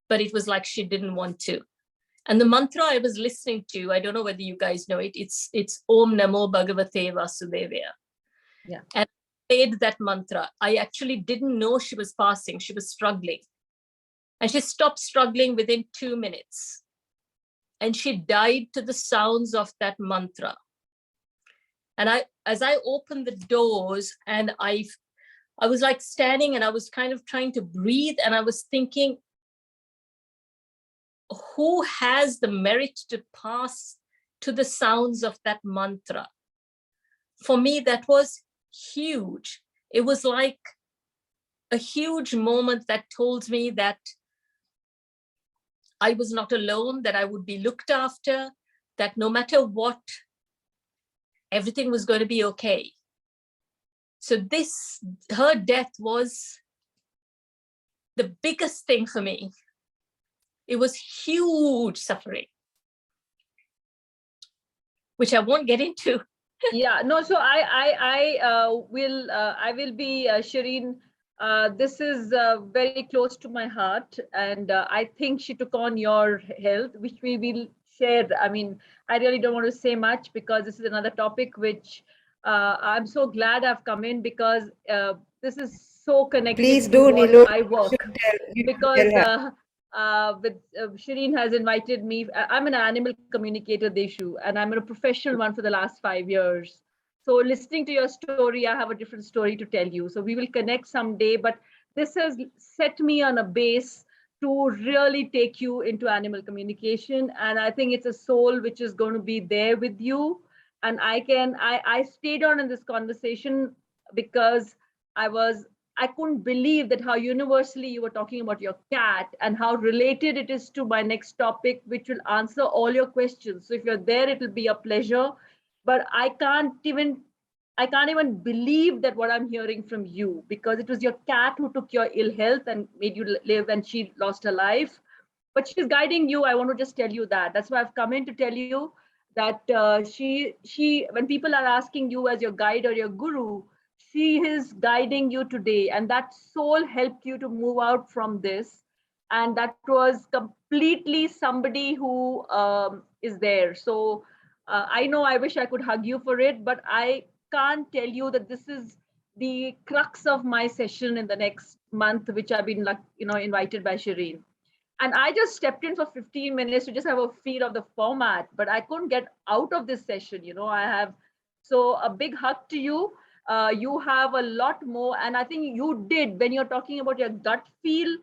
S3: but it was like she didn't want to. And the mantra I was listening to, I don't know whether you guys know it, it's Om Namo Bhagavate Vasudevaya.
S8: Yeah.
S3: And I played that mantra. I actually didn't know she was passing. She was struggling. And she stopped struggling within 2 minutes. And she died to the sounds of that mantra. And as I opened the doors, and I was like standing and I was kind of trying to breathe, and I was thinking, who has the merit to pass to the sounds of that mantra? for me, that was huge. It was like a huge moment that told me that I was not alone, that I would be looked after, that no matter what, everything was going to be okay. So her death was the biggest thing for me. It was huge suffering, which I won't get into.
S8: Yeah, no, so I will be, Shireen, this is very close to my heart, and I think she took on your health, which we will share. I mean, I really don't want to say much because this is another topic which I'm so glad I've come in, because this is so connected
S2: Please
S8: to
S2: do,
S8: what
S2: Nilu.
S8: I
S2: You
S8: work.
S2: should you should
S8: Because
S2: tell her.
S8: Shireen has invited me. I'm an animal communicator, Deschu, and I'm a professional one for the last 5 years. So listening to your story, I have a different story to tell you. So we will connect someday, but this has set me on a base to really take you into animal communication. And I think it's a soul which is going to be there with you. And I stayed on in this conversation because I couldn't believe that how universally you were talking about your cat and how related it is to my next topic, which will answer all your questions. So if you're there, it'll be a pleasure. But I can't even believe that what I'm hearing from you, because it was your cat who took your ill health and made you live, and she lost her life. But she's guiding you. I want to just tell you that. That's why I've come in to tell you that when people are asking you as your guide or your guru, she is guiding you today, and that soul helped you to move out from this. And that was completely somebody who is there. So I know I wish I could hug you for it, but I can't tell you that this is the crux of my session in the next month, which I've been invited by Shireen. And I just stepped in for 15 minutes to just have a feel of the format, but I couldn't get out of this session. So a big hug to you. You have a lot more, and I think you did when you're talking about your gut feel.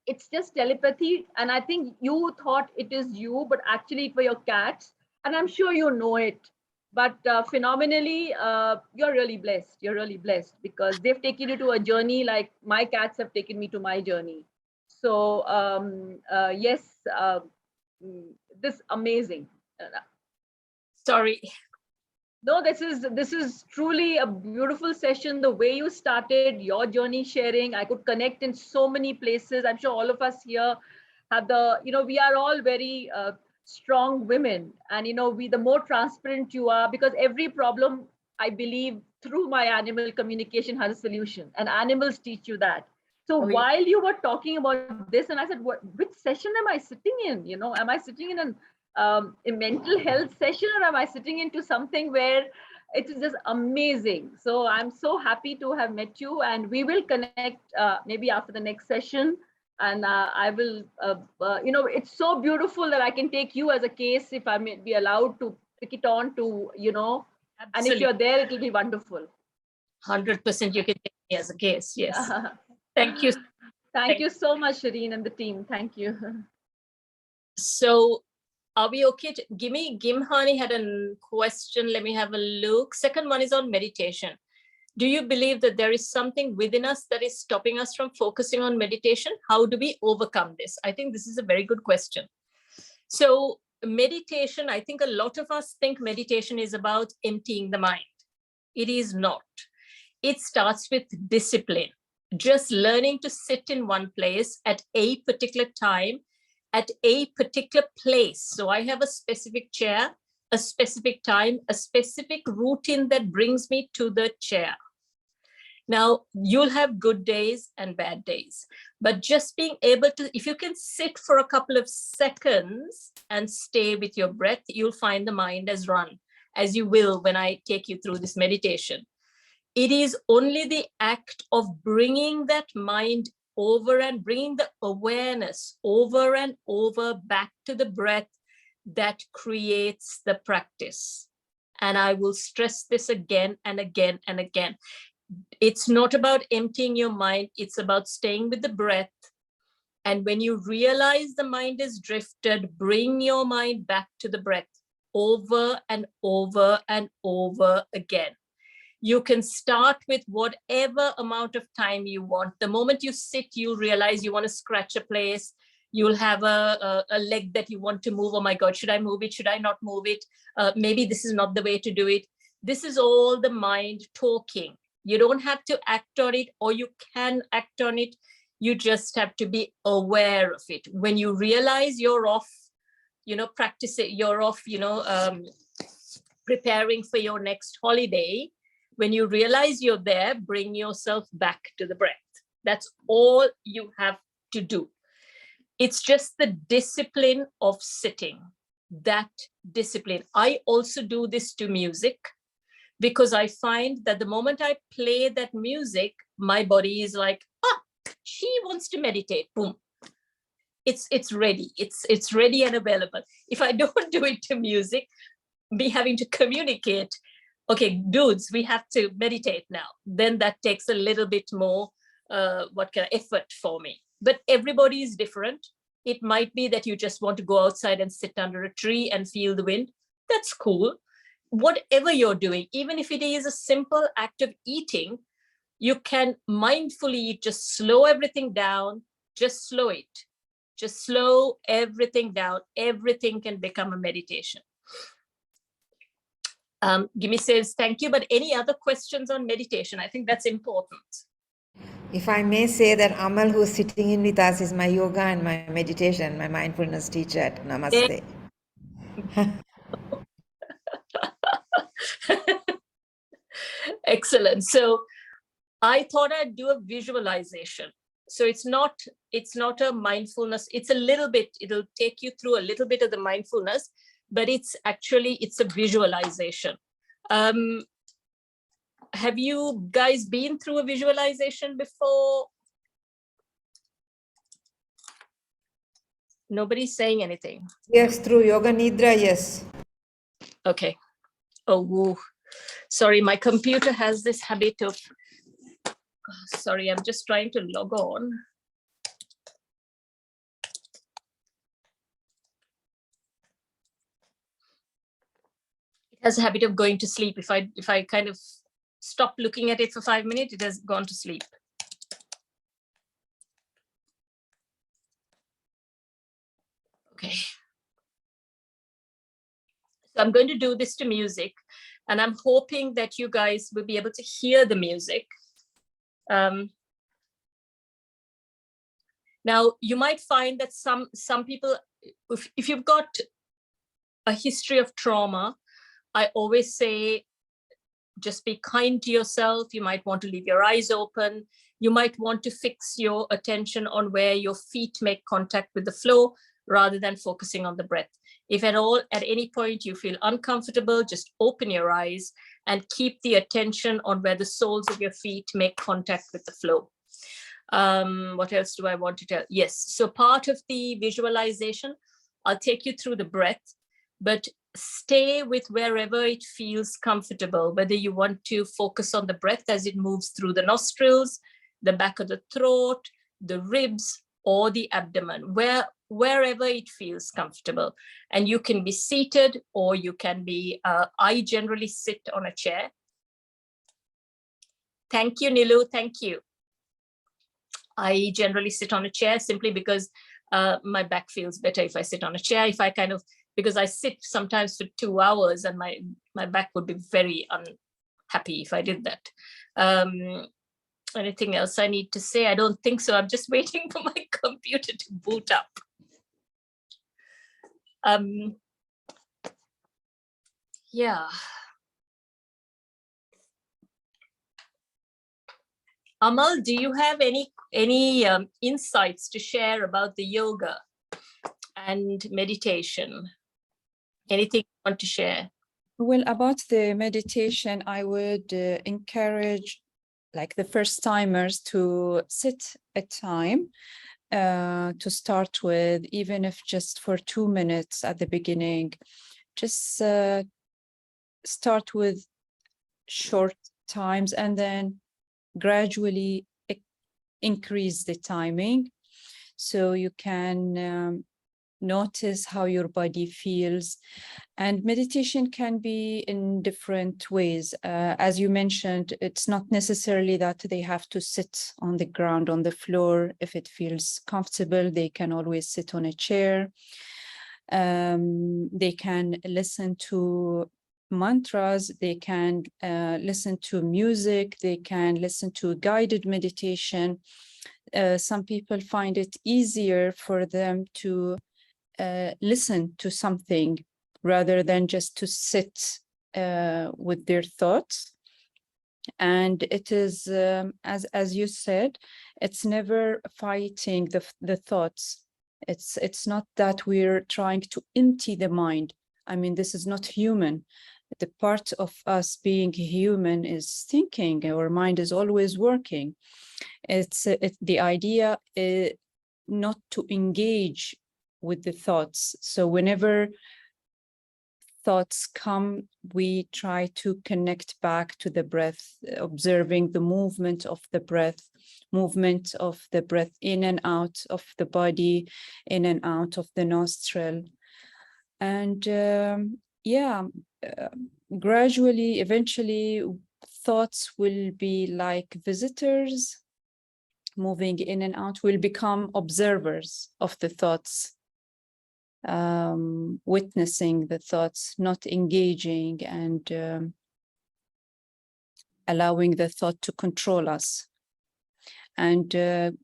S8: It's just telepathy, and I think you thought it is you, but actually it were your cats, and I'm sure you know it. But phenomenally, you're really blessed. You're really blessed because they've taken you to a journey like my cats have taken me to my journey. So yes, this amazing.
S3: Sorry.
S8: No, this is truly a beautiful session. The way you started your journey sharing, I could connect in so many places. I'm sure all of us here have we are all very strong women, and the more transparent you are, because every problem, I believe, through my animal communication has a solution, and animals teach you that. So while you were talking about this, and I said, which session am I sitting in? Am I sitting in a mental health session, or am I sitting into something where it is just amazing? So I'm so happy to have met you, and we will connect maybe after the next session. And I will, it's so beautiful that I can take you as a case if I may be allowed to pick it on to,
S3: Absolutely.
S8: And if you're there, it'll be wonderful.
S3: 100% you can take me as a case. Yes. Thank you.
S8: Thank you so much, Shireen and the team. Thank you.
S3: So are we okay? Gimhani had a question. Let me have a look. Second one is on meditation. Do you believe that there is something within us that is stopping us from focusing on meditation? How do we overcome this? I think this is a very good question. So meditation, I think a lot of us think meditation is about emptying the mind. It is not. It starts with discipline, just learning to sit in one place at a particular time, at a particular place. So I have a specific chair, a specific time, a specific routine that brings me to the chair. Now, you'll have good days and bad days, but just being able to, if you can sit for a couple of seconds and stay with your breath, you'll find the mind has run, as you will when I take you through this meditation. It is only the act of bringing that mind over and bringing the awareness over and over back to the breath that creates the practice. And I will stress this again and again and again. It's not about emptying your mind. It's about staying with the breath. And when you realize the mind is drifted, bring your mind back to the breath. over and over and over again. You can start with whatever amount of time you want. The moment you sit, you realize you want to scratch a place. You'll have a leg that you want to move. Oh my God, should I move it? Should I not move it? Maybe this is not the way to do it. This is all the mind talking. You don't have to act on it, or you can act on it. You just have to be aware of it. When you realize you're off, practicing, you're off, preparing for your next holiday, when you realize you're there, bring yourself back to the breath. That's all you have to do. It's just the discipline of sitting, that discipline. I also do this to music, because I find that the moment I play that music, my body is like, she wants to meditate, boom. It's ready, it's ready and available. If I don't do it to music, be having to communicate, okay, dudes, we have to meditate now, then that takes a little bit more effort for me. But everybody is different. It might be that you just want to go outside and sit under a tree and feel the wind. That's cool. Whatever you're doing, even if it is a simple act of eating, you can mindfully just slow everything down, just slow it. Just slow everything down. Everything can become a meditation. Gimme says, thank you. But any other questions on meditation? I think that's important.
S2: If I may say that Amal, who's sitting in with us, is my yoga and my meditation, my mindfulness teacher at Namaste.
S3: Excellent. So I thought I'd do a visualization. So it's not a mindfulness. It's a little bit, it'll take you through a little bit of the mindfulness, but it's a visualization. Have you guys been through a visualization before? Nobody's saying anything.
S2: Yes, through Yoga Nidra, yes.
S3: Okay. Oh, woo. Sorry, my computer has this habit of, sorry, I'm just trying to log on. It has a habit of going to sleep. If I kind of stop looking at it for 5 minutes, it has gone to sleep. Okay. So I'm going to do this to music, and I'm hoping that you guys will be able to hear the music. Now, you might find that some people, if you've got a history of trauma, I always say, just be kind to yourself. You might want to leave your eyes open. You might want to fix your attention on where your feet make contact with the floor rather than focusing on the breath. If at any point you feel uncomfortable, just open your eyes and keep the attention on where the soles of your feet make contact with the floor. What else do I want to tell? Yes, so part of the visualization, I'll take you through the breath, but stay with wherever it feels comfortable, whether you want to focus on the breath as it moves through the nostrils, the back of the throat, the ribs, or the abdomen, wherever it feels comfortable. And you can be seated, or you can be, I generally sit on a chair. Thank you, Nilu, thank you. I generally sit on a chair simply because my back feels better if I sit on a chair. If I because I sit sometimes for 2 hours, and my back would be very unhappy if I did that. Anything else I need to say? I don't think so. I'm just waiting for my computer to boot up. Yeah. Amal, do you have any insights to share about the yoga and meditation? Anything you want to share?
S6: Well, about the meditation, I would encourage like the first timers to sit a time to start with, even if just for 2 minutes at the beginning. Just start with short times and then gradually increase the timing, so you can notice how your body feels. And meditation can be in different ways. As you mentioned, it's not necessarily that they have to sit on the ground, on the floor. If it feels comfortable, they can always sit on a chair. They can listen to mantras, they can listen to music, they can listen to guided meditation. Some people find it easier for them to listen to something rather than just to sit with their thoughts. And it is, as you said, it's never fighting the thoughts. It's not that we're trying to empty the mind. I mean, this is not human. The part of us being human is thinking. Our mind is always working. It's the idea not to engage with the thoughts. So whenever thoughts come, we try to connect back to the breath, observing the movement of the breath in and out of the body, in and out of the nostril. And gradually, eventually, thoughts will be like visitors moving in and out. We'll become observers of the thoughts, witnessing the thoughts, not engaging and allowing the thought to control us. And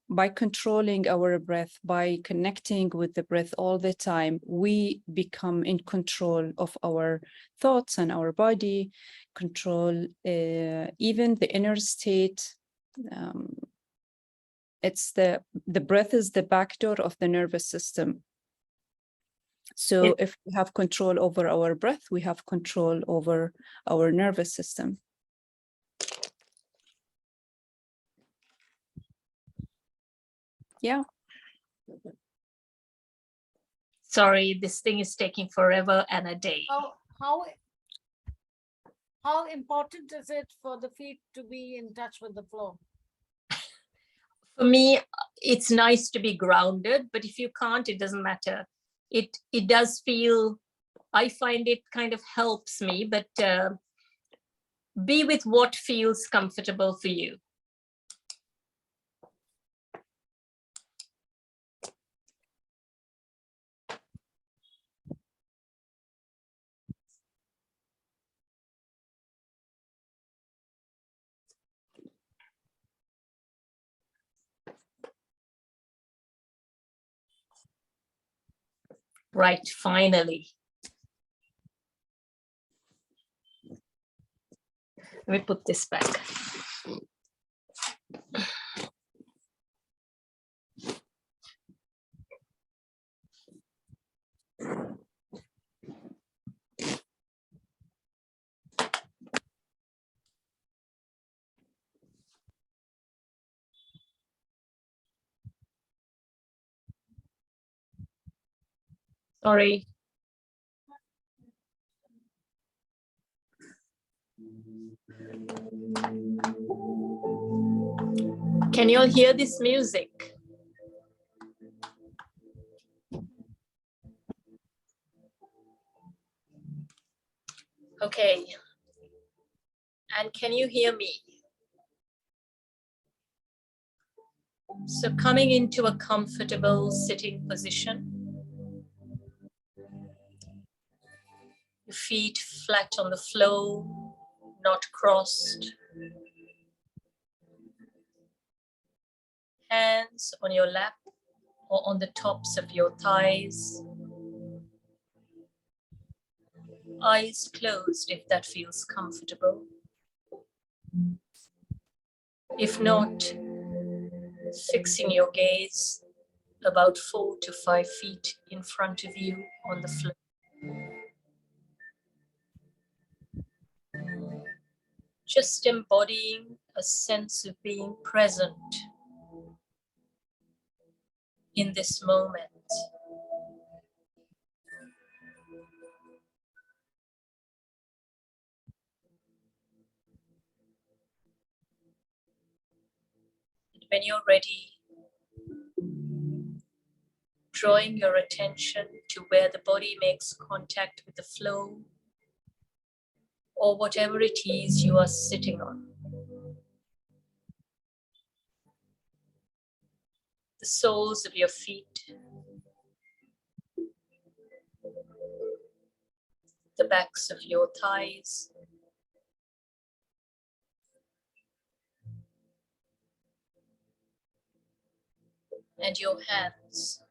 S6: by controlling our breath, by connecting with the breath all the time, we become in control of our thoughts and our body, control even the inner state. It's the breath is the back door of the nervous system. So if we have control over our breath, we have control over our nervous system. Yeah.
S3: Sorry, this thing is taking forever and a day.
S4: How important is it for the feet to be in touch with the floor?
S3: For me, it's nice to be grounded, but if you can't, it doesn't matter. It does feel, I find it kind of helps me, but be with what feels comfortable for you. Right, finally. Let me put this back. Sorry. Can you all hear this music? Okay. And can you hear me? So coming into a comfortable sitting position. Your feet flat on the floor, not crossed. Hands on your lap or on the tops of your thighs. Eyes closed if that feels comfortable. If not, fixing your gaze about 4 to 5 feet in front of you on the floor. Just embodying a sense of being present in this moment. And when you're ready, drawing your attention to where the body makes contact with the floor or whatever it is you are sitting on. The soles of your feet, the backs of your thighs, and your hands.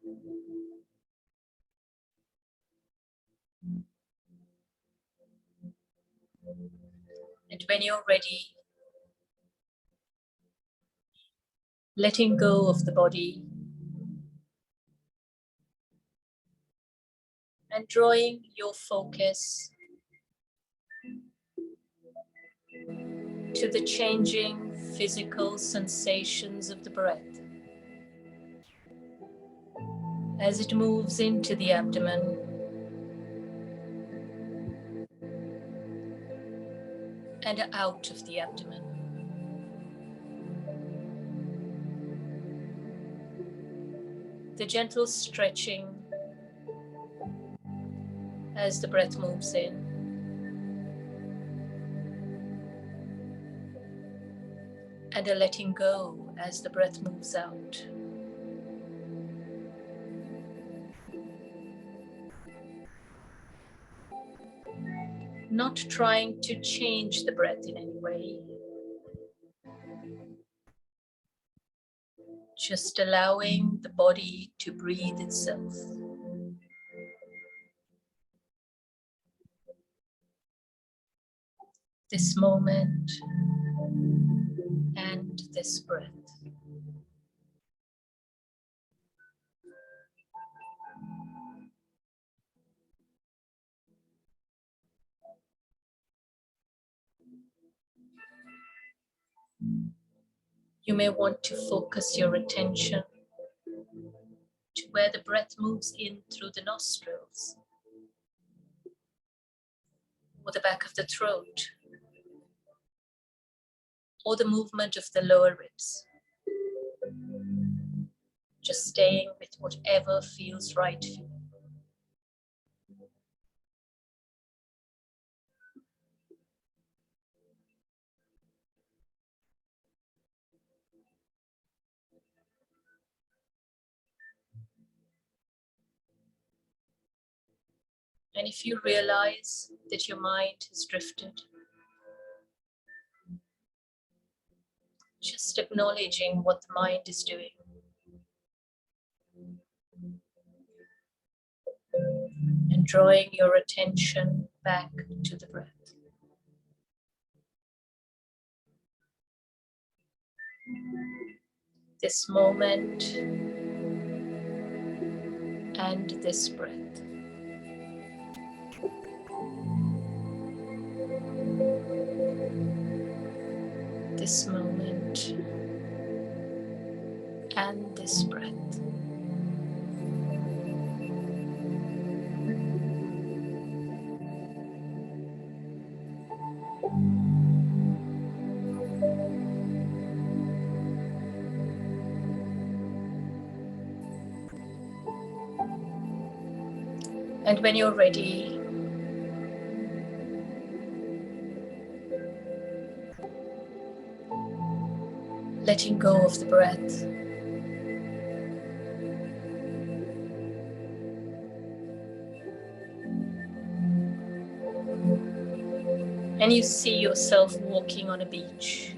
S3: And when you're ready, letting go of the body and drawing your focus to the changing physical sensations of the breath as it moves into the abdomen and out of the abdomen. The gentle stretching as the breath moves in. And a letting go as the breath moves out. Not trying to change the breath in any way. Just allowing the body to breathe itself. This moment and this breath. You may want to focus your attention to where the breath moves in through the nostrils or the back of the throat or the movement of the lower ribs. Just staying with whatever feels right for you. And if you realize that your mind has drifted, just acknowledging what the mind is doing. And drawing your attention back to the breath. This moment and this breath. This moment and this breath. And when you're ready, letting go of the breath. And you see yourself walking on a beach.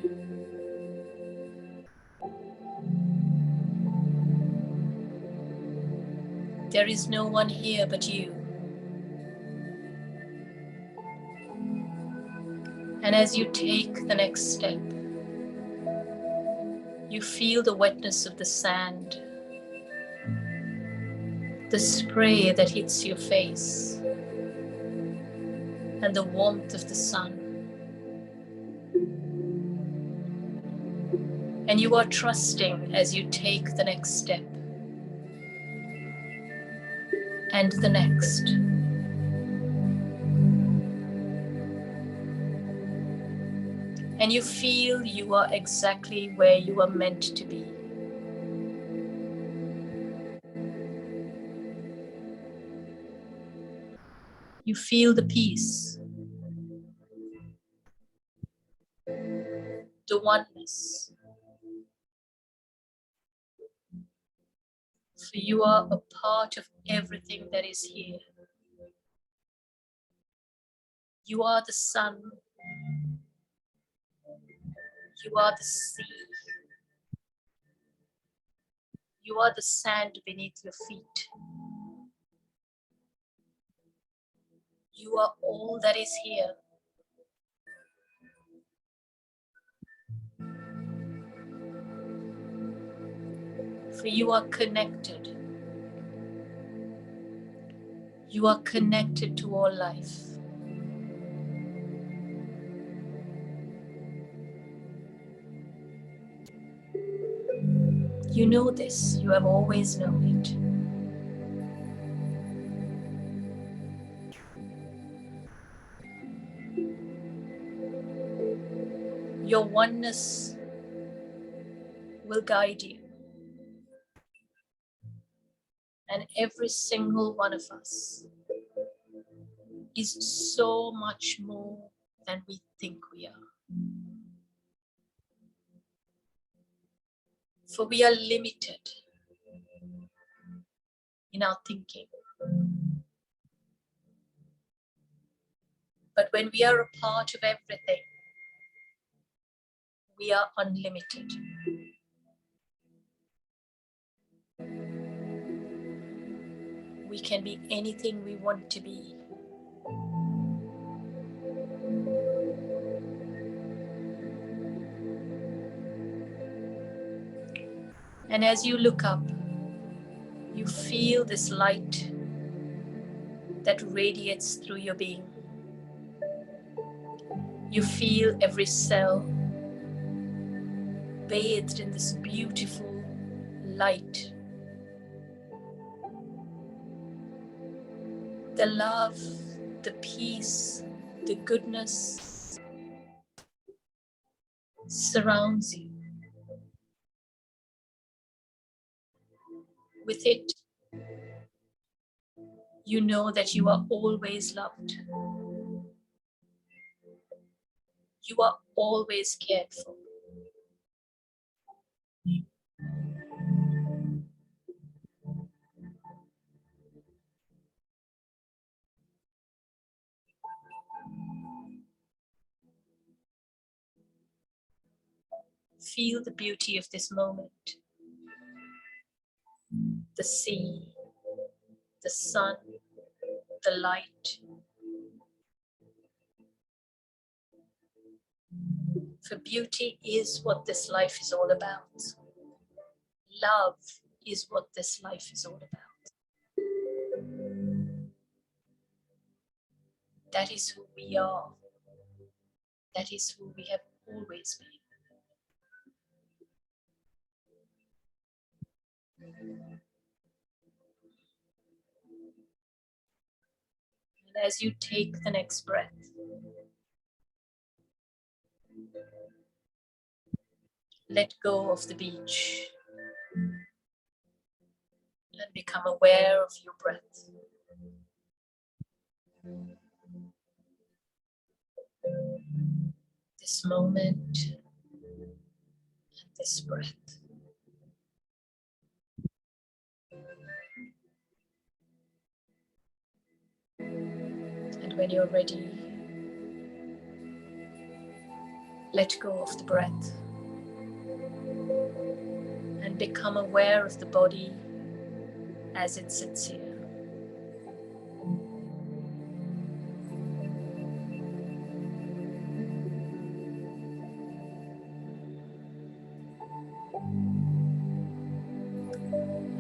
S3: There is no one here but you. And as you take the next step, you feel the wetness of the sand, the spray that hits your face, and the warmth of the sun. And you are trusting as you take the next step, and the next. And you feel you are exactly where you are meant to be. You feel the peace, the oneness. For you are a part of everything that is here. You are the sun. You are the sea. You are the sand beneath your feet. You are all that is here. For you are connected. You are connected to all life. You know this, you have always known it. Your oneness will guide you. And every single one of us is so much more than we think we are. For we are limited in our thinking. But when we are a part of everything, we are unlimited. We can be anything we want to be. And as you look up, you feel this light that radiates through your being. You feel every cell bathed in this beautiful light. The love, the peace, the goodness surrounds you. With it, you know that you are always loved. You are always cared for. Feel the beauty of this moment. The sea, the sun, the light. For beauty is what this life is all about. Love is what this life is all about. That is who we are. That is who we have always been. And as you take the next breath, let go of the beach and become aware of your breath. This moment and this breath. And when you're ready, let go of the breath and become aware of the body as it sits here.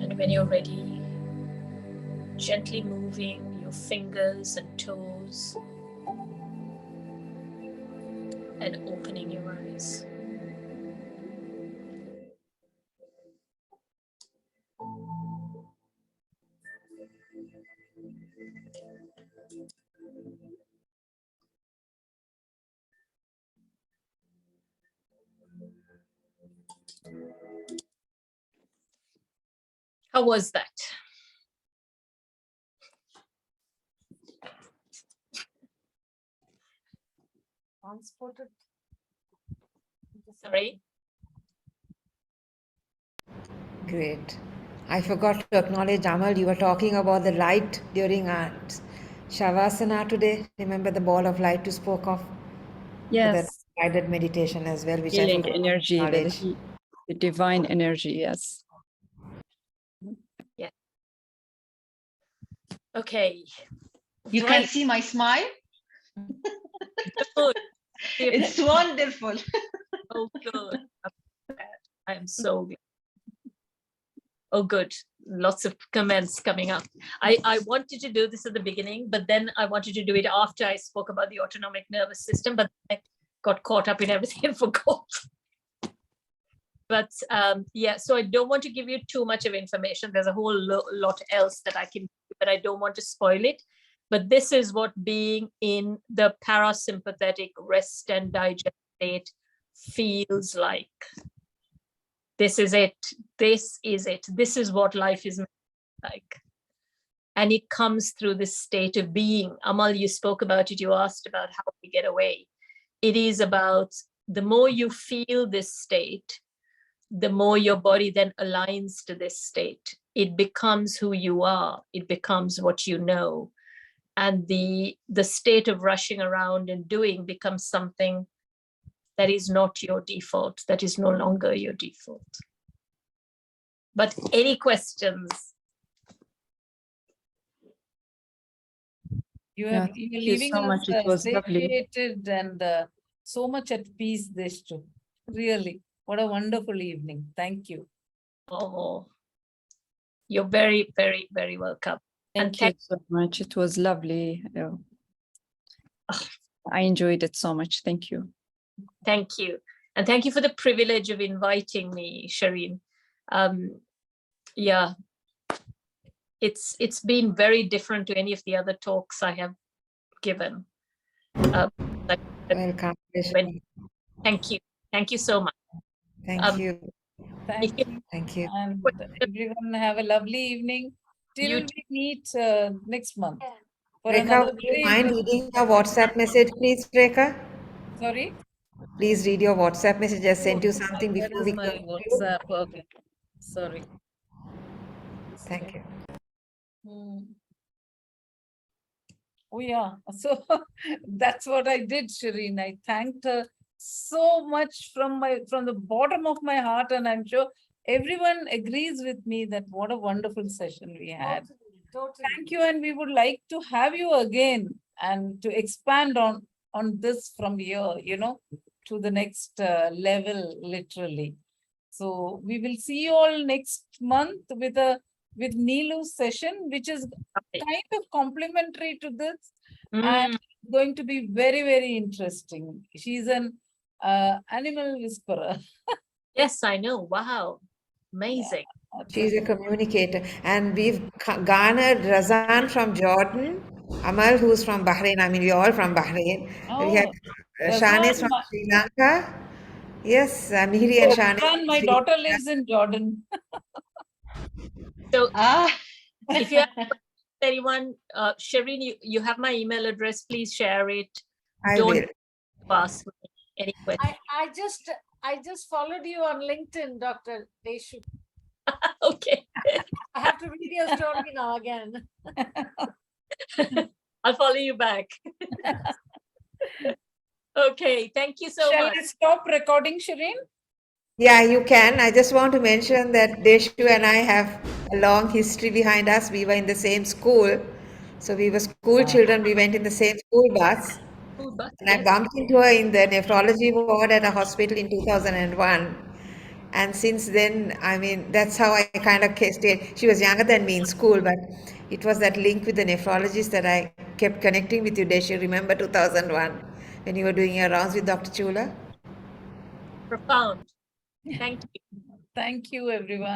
S3: And when you're ready, gently moving your fingers and toes and opening your eyes. How was that?
S4: Transported.
S3: Sorry.
S2: Great. I forgot to acknowledge, Amal, you were talking about the light during our Shavasana today. Remember the ball of light you spoke of? For the
S6: Yes,
S2: guided meditation as well, which I
S6: healing
S2: forgot to
S6: energy,
S2: acknowledge.
S6: the divine energy. Yes.
S3: Okay.
S7: You can
S3: Right.
S7: see my smile.
S3: Good.
S7: It's wonderful.
S3: Oh, good. I'm so glad. Oh, good. Lots of comments coming up. I wanted to do this at the beginning, but then I wanted to do it after I spoke about the autonomic nervous system, but I got caught up in everything and forgot. But yeah, so I don't want to give you too much of information. There's a whole lot else that I can, but I don't want to spoil it. But this is what being in the parasympathetic rest and digest state feels like. This is it. This is it. This is what life is like. And it comes through this state of being. Amal, you spoke about it. You asked about how we get away. It is about the more you feel this state, the more your body then aligns to this state. It becomes who you are. It becomes what you know. And the state of rushing around and doing becomes something that is not your default, that is no longer your default. But any questions?
S1: You're
S6: Yeah, thank you
S1: leaving
S6: so
S1: us
S6: much. It was lovely.
S1: satiated and so much at peace, Deschu. Really, what a wonderful evening. Thank you.
S3: Oh, you're very, very, very welcome.
S6: Thank you so much. It was lovely. I enjoyed it so much. Thank you.
S3: Thank you. And thank you for the privilege of inviting me, Shireen. Yeah, it's been very different to any of the other talks I have given.
S2: Welcome.
S3: Thank you. Thank you so much.
S2: Thank you.
S1: Thank you.
S2: Thank you.
S1: And everyone have a lovely evening till
S3: You
S1: we meet next month. For
S2: Rekha,
S1: another
S2: would you
S1: very
S2: mind
S1: interesting
S2: reading your WhatsApp message, please, Rekha?
S1: Sorry?
S2: Please read your WhatsApp message. I sent you something
S1: That
S2: before
S1: is
S2: we
S1: my
S2: conclude.
S1: WhatsApp. Okay. Sorry.
S2: Thank you.
S1: Oh yeah. So that's what I did, Shireen. I thanked her so much from the bottom of my heart, and I'm sure everyone agrees with me that what a wonderful session we had.
S4: Totally.
S1: Thank you, and we would like to have you again and to expand on this from here, to the next level, literally. So we will see you all next month with Neelu's session, which is kind of complementary to this and going to be very, very interesting. She's an animal whisperer.
S3: Yes, I know. Wow. Amazing.
S2: She's a communicator. And we've garnered Razan from Jordan, Amal, who's from Bahrain. I mean, we're all from Bahrain. We have Shanis from Sri Lanka. Yes, Mihri and Shanis.
S1: My daughter lives in Jordan.
S3: So if you have anyone, Shireen, you have my email address. Please share it.
S2: I
S3: Don't
S2: will.
S3: ask me any questions.
S4: I just followed you on LinkedIn, Dr. Deschu.
S3: Okay.
S4: I have to read your story now again.
S3: I'll follow you back. Okay, thank you so
S1: Shall
S3: much.
S1: I stop recording, Shireen?
S2: Yeah, you can. I just want to mention that Deschu and I have a long history behind us. We were in the same school. So we were school children. We went in the same school bus. And I bumped into her in the nephrology ward at a hospital in 2001. And since then, I mean, that's how I kind of stayed. She was younger than me in school, but it was that link with the nephrologist that I kept connecting with you, Deshu. Remember 2001 when you were doing your rounds with Dr. Chula?
S3: Profound. Thank you.
S1: Thank you, everyone.